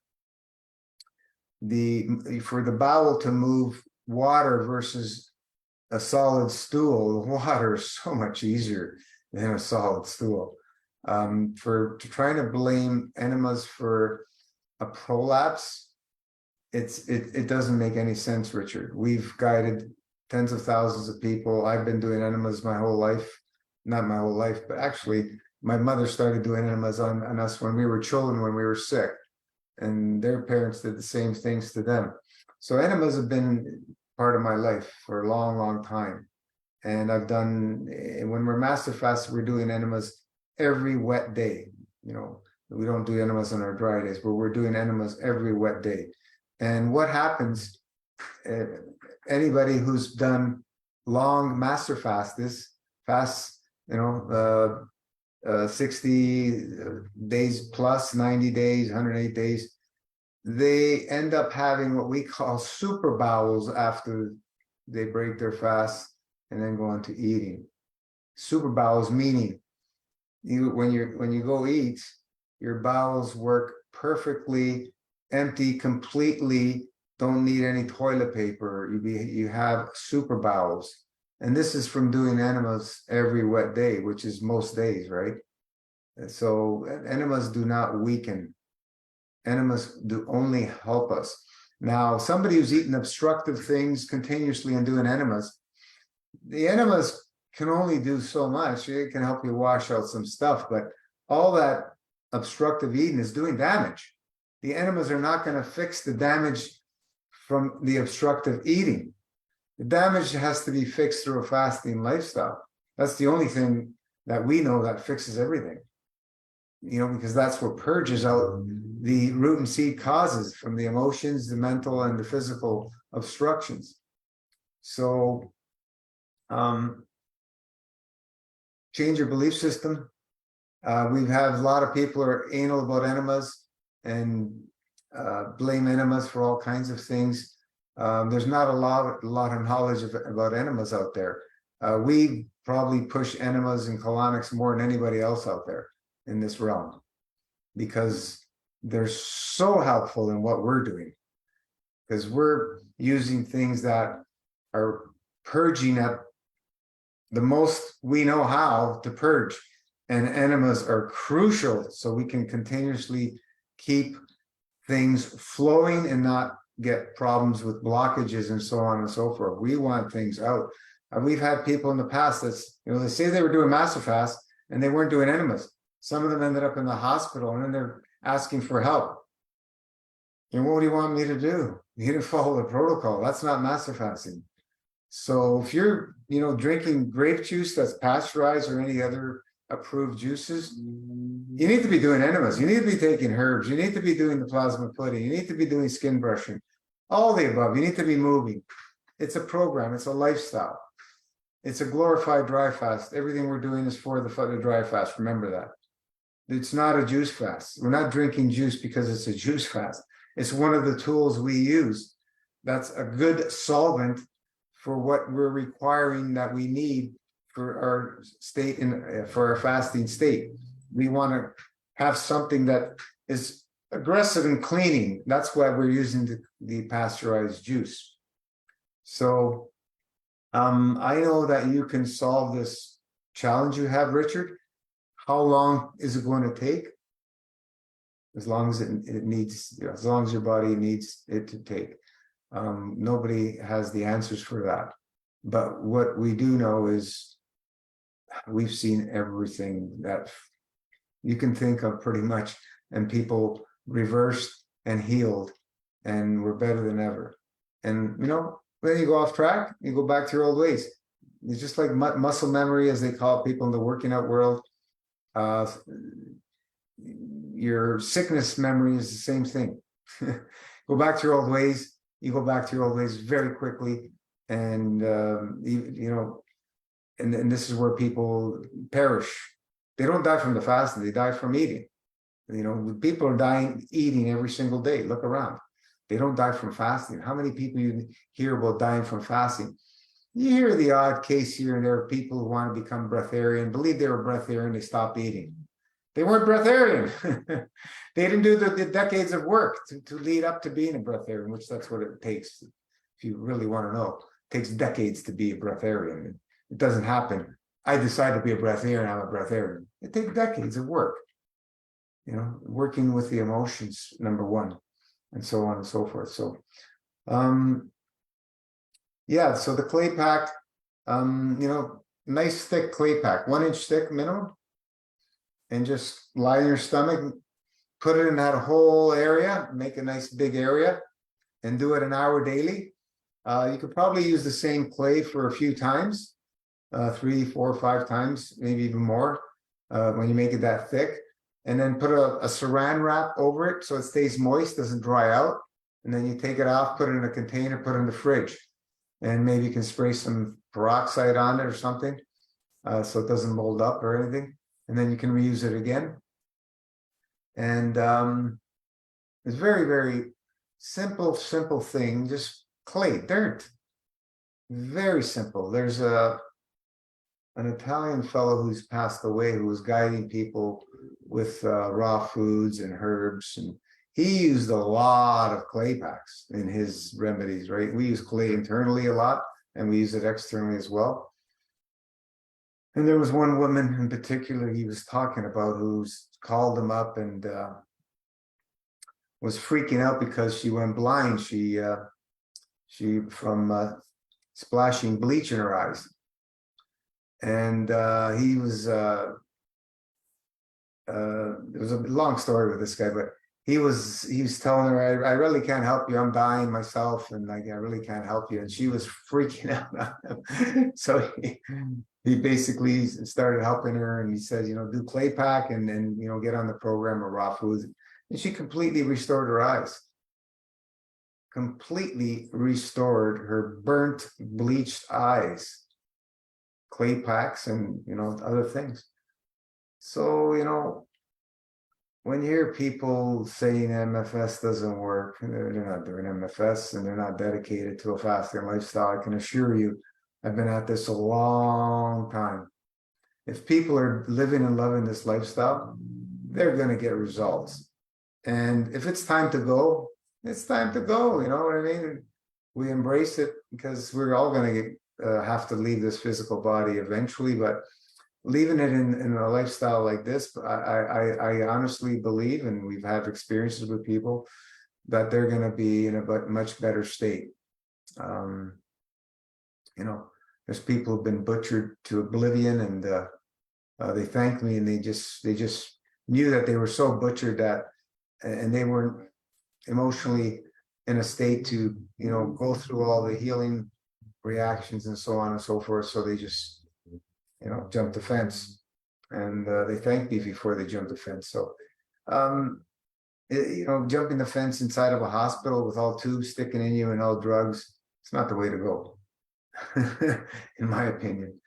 for the bowel to move water versus a solid stool, water is so much easier than a solid stool. Trying to blame enemas for a prolapse, it doesn't make any sense, Richard. We've guided tens of thousands of people. I've been doing enemas my whole life, not my whole life, but actually my mother started doing enemas on us when we were children, when we were sick, and their parents did the same things to them. So enemas have been part of my life for a long, long time. And I've done, when we're master fast, we're doing enemas every wet day. You know, we don't do enemas on our dry days, but we're doing enemas every wet day. And what happens, anybody who's done long master fasts, you know, 60 days plus, 90 days, 108 days, they end up having what we call super bowels after they break their fast and then go on to eating. Super bowels meaning when you go eat, your bowels work perfectly, empty completely, don't need any toilet paper. You have super bowels. And this is from doing enemas every wet day, which is most days, right? And so enemas do not weaken. Enemas do only help us. Now, somebody who's eating obstructive things continuously and doing enemas, the enemas can only do so much. It can help you wash out some stuff, but all that obstructive eating is doing damage. The enemas are not going to fix the damage from the obstructive eating. The damage has to be fixed through a fasting lifestyle. That's the only thing that we know that fixes everything. You know, because that's what purges out the root and seed causes from the emotions, the mental, and the physical obstructions. So, change your belief system. We've had a lot of people who are anal about enemas and blame enemas for all kinds of things. There's not a lot of knowledge about enemas out there. We probably push enemas and colonics more than anybody else out there in this realm, because they're so helpful in what we're doing, because we're using things that are purging at the most we know how to purge, and enemas are crucial so we can continuously keep things flowing and not get problems with blockages and so on and so forth. We want things out. And we've had people in the past that's, they say they were doing massive fast and they weren't doing enemas. Some of them ended up in the hospital and then they're asking for help. And what do you want me to do? You didn't follow the protocol. That's not massive fasting. So if you're, drinking grape juice that's pasteurized or any other approved juices, you need to be doing enemas. You need to be taking herbs. You need to be doing the plasma pudding. You need to be doing skin brushing. All the above. You need to be moving. It's a program. It's a lifestyle. It's a glorified dry fast. Everything we're doing is for the dry fast. Remember that. It's not a juice fast. We're not drinking juice because it's a juice fast. It's one of the tools we use. That's a good solvent for what we're requiring that we need for our state for our fasting state. We want to have something that is aggressive in cleaning. That's why we're using the pasteurized juice. So I know that you can solve this challenge you have, Richard. How long is it going to take? As long as it needs, as long as your body needs it to take. Nobody has the answers for that. But what we do know is we've seen everything that you can think of pretty much, and people reversed and healed, and we're better than ever. And then you go off track, you go back to your old ways. It's just like muscle memory, as they call people in the working out world. Your sickness memory is the same thing. Go back to your old ways. You go back to your old ways very quickly, and and this is where people perish. They don't die from the fasting; they die from eating. People are dying eating every single day. Look around; they don't die from fasting. How many people you hear about dying from fasting? You hear the odd case here and there of people who want to become breatharian, believe they were breatharian, they stopped eating. They weren't breatharian. They didn't do the decades of work to lead up to being a breatharian, which that's what it takes. If you really want to know, it takes decades to be a breatharian. It doesn't happen. I decided to be a breatharian, I'm a breatharian. It takes decades of work. Working with the emotions, number one, and so on and so forth. So, so the clay pack, nice thick clay pack, 1 inch thick minimum. And just lie in your stomach, put it in that whole area, make a nice big area, and do it an hour daily. You could probably use the same clay for a few times, 3, 4, 5 times, maybe even more, when you make it that thick. And then put a saran wrap over it so it stays moist, doesn't dry out. And then you take it off, put it in a container, put it in the fridge. And maybe you can spray some peroxide on it or something, so it doesn't mold up or anything. And then you can reuse it again. And it's very, very simple thing, just clay, dirt. Very simple. There's an Italian fellow who's passed away who was guiding people with raw foods and herbs. And he used a lot of clay packs in his remedies, right? We use clay internally a lot, and we use it externally as well. And there was one woman in particular he was talking about who's called him up and was freaking out because she went blind. She from splashing bleach in her eyes. And he was it was a long story with this guy, but he was telling her, I really can't help you. I'm dying myself, and I really can't help you. And she was freaking out on him. So he basically started helping her, and he said, do clay pack and then, get on the program of raw foods. And she completely restored her eyes. Completely restored her burnt, bleached eyes. Clay packs and, other things. So, when you hear people saying MFS doesn't work, they're not doing MFS and they're not dedicated to a fasting lifestyle. I can assure you, I've been at this a long time. If people are living and loving this lifestyle, they're going to get results. And if it's time to go, it's time to go. You know what I mean? We embrace it because we're all going to have to leave this physical body eventually. But leaving it in a lifestyle like this, I honestly believe, and we've had experiences with people, that they're going to be in a much better state. You know, there's people who've been butchered to oblivion, and they thanked me, and they just knew that they were so butchered that, and they weren't emotionally in a state to, you know, go through all the healing reactions and so on and so forth. So they just, you know, jumped the fence, and they thanked me before they jumped the fence. So, you know, jumping the fence inside of a hospital with all tubes sticking in you and all drugs, it's not the way to go, in my opinion.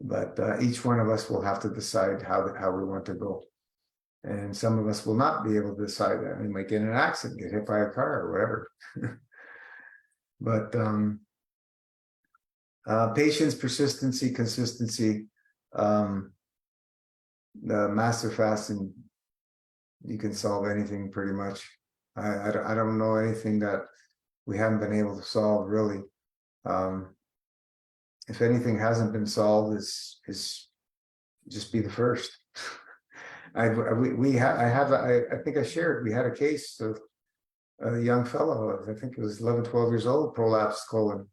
But each one of us will have to decide how we want to go. And some of us will not be able to decide that. We might get in an accident, get hit by a car or whatever. But patience, persistency, consistency, the master fasting, you can solve anything pretty much. I don't know anything that we haven't been able to solve, really. If anything hasn't been solved, is just be the first. I think I shared, we had a case of a young fellow, I think it was 11, 12 years old, prolapsed colon,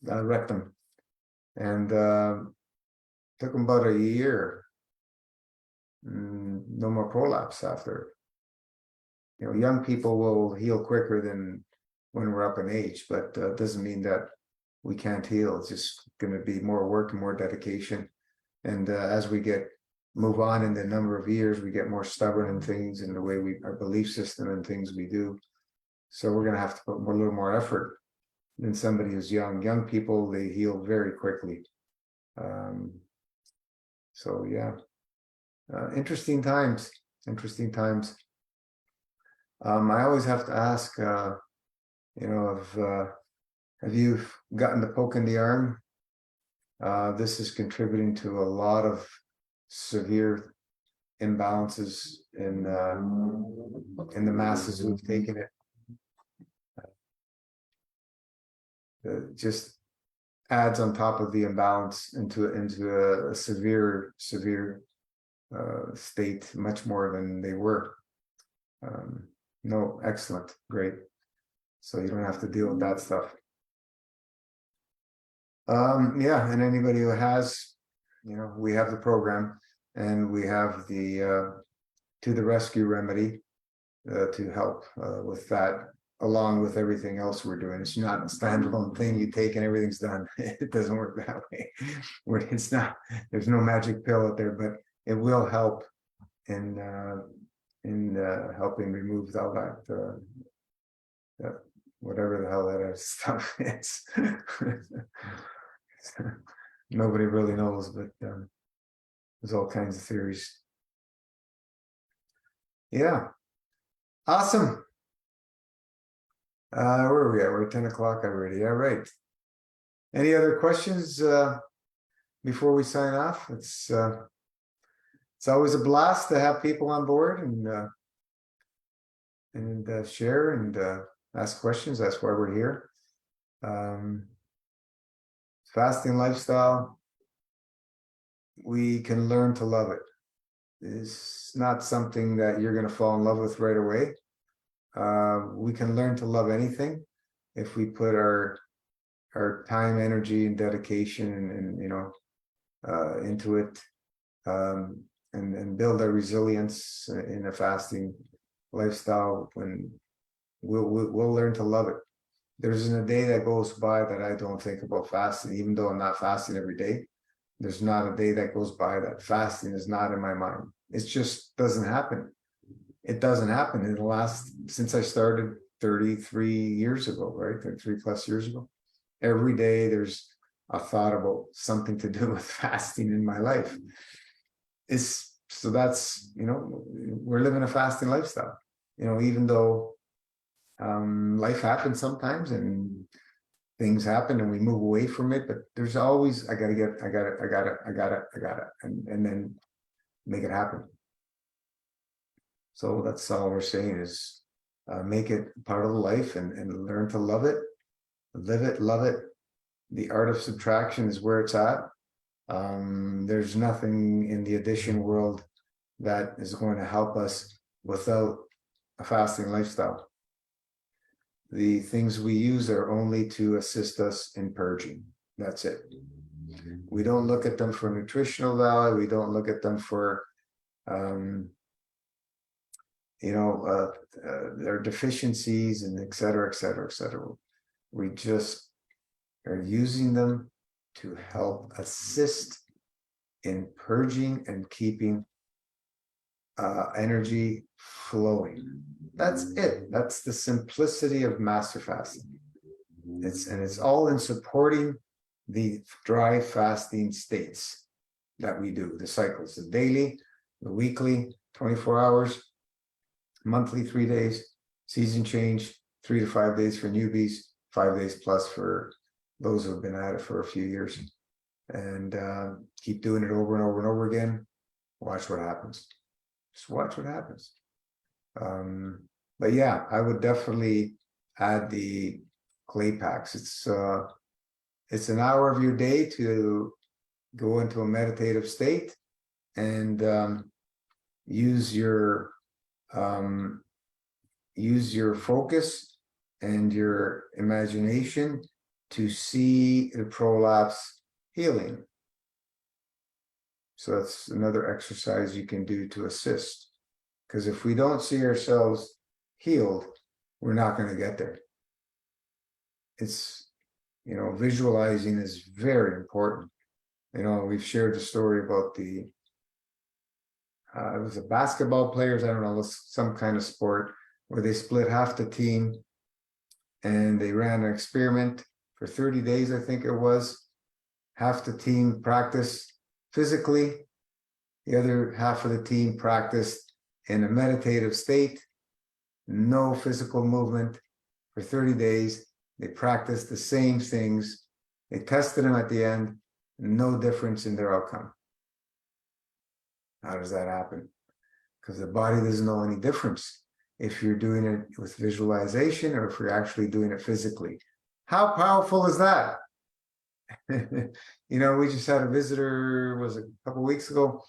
rectum, and took him about a year. No more prolapse after. You know, young people will heal quicker than when we're up in age, but doesn't mean that we can't heal. It's just going to be more work and more dedication. And as we move on in the number of years, we get more stubborn in things, in the way our belief system and things we do. So we're going to have to put a little more effort than somebody who's young. Young people, they heal very quickly. So yeah, interesting times. Interesting times. I always have to ask, you know, have you gotten the poke in the arm? This is contributing to a lot of severe imbalances in the masses who've taken it. Just adds on top of the imbalance into a severe state, much more than they were. No, excellent, great. So you don't have to deal with that stuff. Yeah, and anybody who has, you know, we have the program, and we have the to the rescue remedy to help with that, along with everything else we're doing. It's not a standalone thing you take and everything's done. It doesn't work that way. It's not. There's no magic pill out there, but it will help in helping remove all that whatever the hell that stuff is. Nobody really knows, but there's all kinds of theories. Yeah, awesome. Where are we at? We're at 10 o'clock already. All right. Any other questions before we sign off? It's always a blast to have people on board and share and ask questions. That's why we're here. Fasting lifestyle, we can learn to love it. It's not something that you're going to fall in love with right away. We can learn to love anything if we put our time, energy, and dedication and you know into it, and build our resilience in a fasting lifestyle. When we'll learn to love it. There isn't a day that goes by that I don't think about fasting, even though I'm not fasting every day. There's not a day that goes by that fasting is not in my mind. It just doesn't happen. It doesn't happen in the last, since I started 33 years ago, right? 33 plus years ago. Every day there's a thought about something to do with fasting in my life. So that's, you know, we're living a fasting lifestyle, you know, even though life happens sometimes and things happen and we move away from it, but there's always, I gotta, and then make it happen. So that's all we're saying is make it part of the life and learn to love it, live it, love it. The art of subtraction is where it's at. There's nothing in the addition world that is going to help us without a fasting lifestyle. The things we use are only to assist us in purging. That's it. We don't look at them for nutritional value. We don't look at them for, their deficiencies and et cetera, et cetera, et cetera. We just are using them to help assist in purging and keeping energy flowing. That's it. That's the simplicity of master fasting. It's all in supporting the dry fasting states that we do, the cycles, the daily, the weekly, 24 hours, monthly, 3 days, season change, 3 to 5 days for newbies, 5 days plus for those who have been at it for a few years, and keep doing it over and over and over again. Watch what happens. Just watch what happens. But yeah, I would definitely add the clay packs. It's an hour of your day to go into a meditative state and use your focus and your imagination to see the prolapse healing. So that's another exercise you can do to assist. Because if we don't see ourselves healed, we're not going to get there. It's, visualizing is very important. We've shared the story about it was a basketball players, I don't know, some kind of sport where they split half the team and they ran an experiment for 30 days, I think it was. Half the team practiced physically, the other half of the team practiced in a meditative state, no physical movement for 30 days. They practiced the same things. They tested them at the end, no difference in their outcome. How does that happen? Because the body doesn't know any difference if you're doing it with visualization or if you're actually doing it physically. How powerful is that? We just had a visitor, was a couple of weeks ago,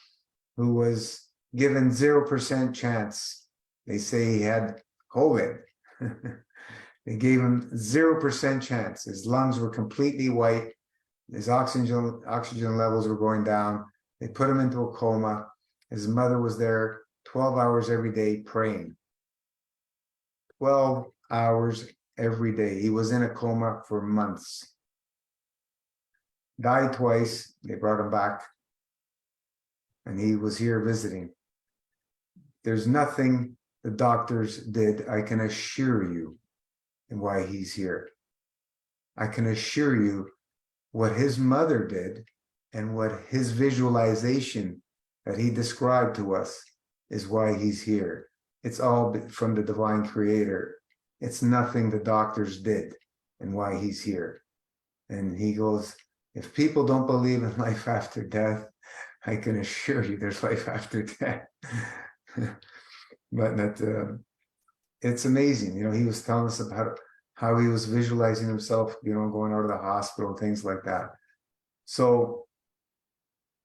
who was given 0% chance. They say he had COVID. They gave him 0% chance. His lungs were completely white. His oxygen levels were going down. They put him into a coma. His mother was there 12 hours every day praying. 12 hours every day. He was in a coma for months. Died twice. They brought him back. And he was here visiting. There's nothing the doctors did, I can assure you, and why he's here. I can assure you what his mother did and what his visualization that he described to us is why he's here. It's all from the divine creator. It's nothing the doctors did and why he's here. And he goes, if people don't believe in life after death, I can assure you there's life after death. But that it's amazing. He was telling us about how he was visualizing himself, going out of the hospital, things like that. So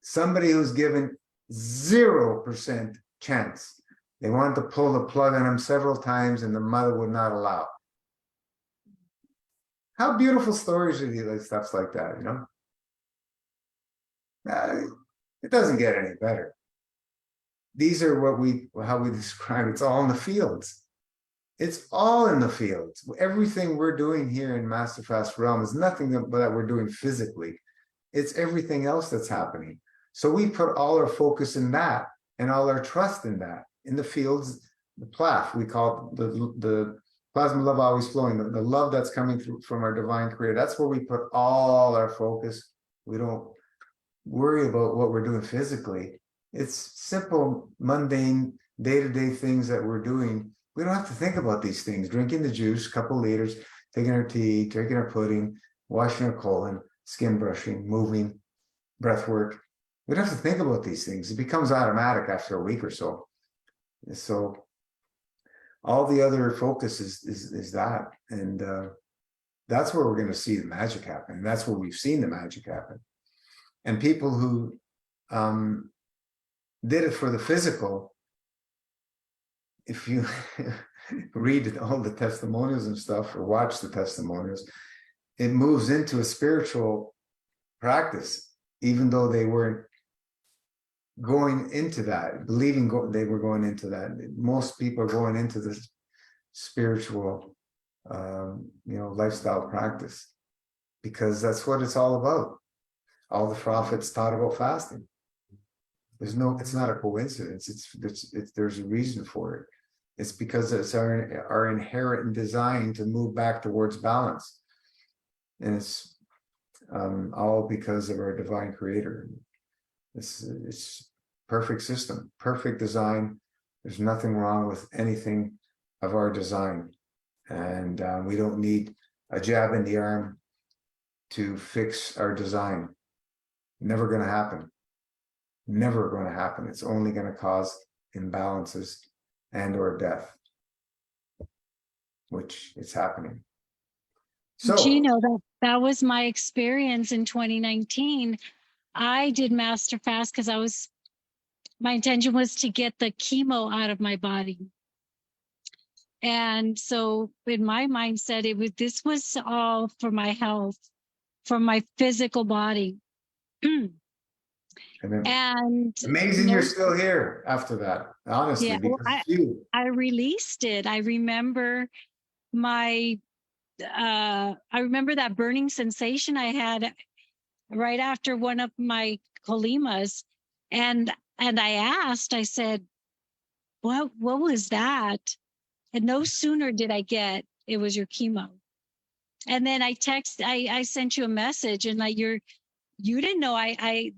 somebody who's given 0% chance, they wanted to pull the plug on him several times and the mother would not allow. How beautiful stories are these, like stuff like that, it doesn't get any better. These are how we describe it. It's all in the fields. It's all in the fields. Everything we're doing here in Master Fast Realm is nothing that we're doing physically. It's everything else that's happening. So we put all our focus in that and all our trust in that. In the fields, the plaf, we call it the plasma love always flowing, the love that's coming through from our divine creator. That's where we put all our focus. We don't worry about what we're doing physically. It's simple, mundane, day-to-day things that we're doing. We don't have to think about these things. Drinking the juice, a couple liters, taking our tea, drinking our pudding, washing our colon, skin brushing, moving, breath work. We don't have to think about these things. It becomes automatic after a week or so. So all the other focus is that. And that's where we're going to see the magic happen. And that's where we've seen the magic happen. And people who did it for the physical, if you read all the testimonials and stuff or watch the testimonials, it moves into a spiritual practice, even though they weren't going into that, believing they were going into that. Most people are going into this spiritual, lifestyle practice, because that's what it's all about. All the prophets taught about fasting. It's not a coincidence. It's there's a reason for it. It's because it's our inherent design to move back towards balance. And it's all because of our divine creator. It's perfect system, perfect design. There's nothing wrong with anything of our design. And we don't need a jab in the arm to fix our design. Never going to happen. Never going to happen. It's only going to cause imbalances and or death, which is happening. So, Gino, that was my experience in 2019. I did Master Fast because my intention was to get the chemo out of my body. And so in my mindset, this was all for my health, for my physical body. And amazing you're still here after that, honestly, yeah, because I released it. I remember that burning sensation I had right after one of my colimas. And I said, what was that? And no sooner did I get, it was your chemo. And then I sent you a message, and like you didn't know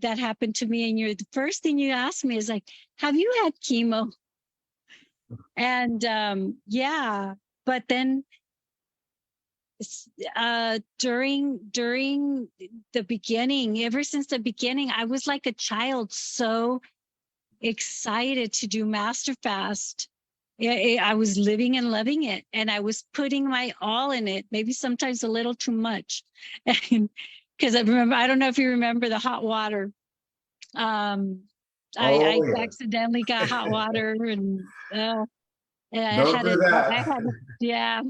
that happened to me. And the first thing you asked me is like, have you had chemo? And yeah, but then during the beginning, ever since the beginning, I was like a child, so excited to do Master Fast. I was living and loving it, and I was putting my all in it, maybe sometimes a little too much. Because I don't know if you remember the hot water. I accidentally got hot water, and don't do that. Yeah.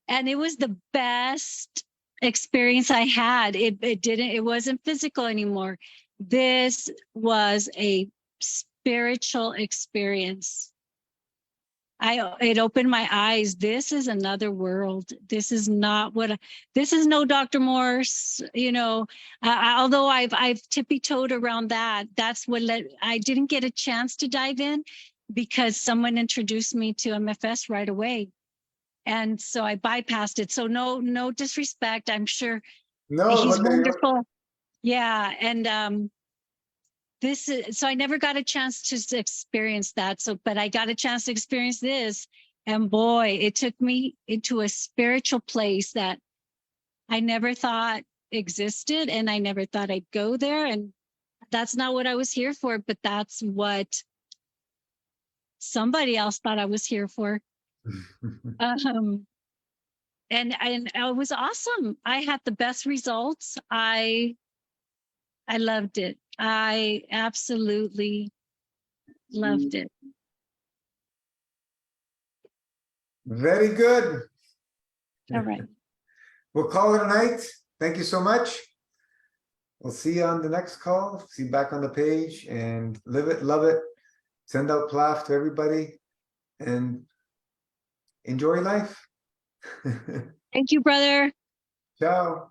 And it was the best experience I had. It wasn't physical anymore. This was a spiritual experience. It opened my eyes. This is another world. This is no Dr. Morse, although I've tippy-toed around that. That's what I didn't get a chance to dive in because someone introduced me to MFS right away. And so I bypassed it. So no disrespect. I'm sure he's wonderful. Yeah. And so I never got a chance to experience that. But I got a chance to experience this. And boy, it took me into a spiritual place that I never thought existed. And I never thought I'd go there. And that's not what I was here for, but that's what somebody else thought I was here for. And it was awesome. I had the best results. I loved it. I absolutely loved it. Very good. All right. We'll call it a night. Thank you so much. We'll see you on the next call. See you back on the page, and live it, love it. Send out plaf to everybody and enjoy life. Thank you, brother. Ciao.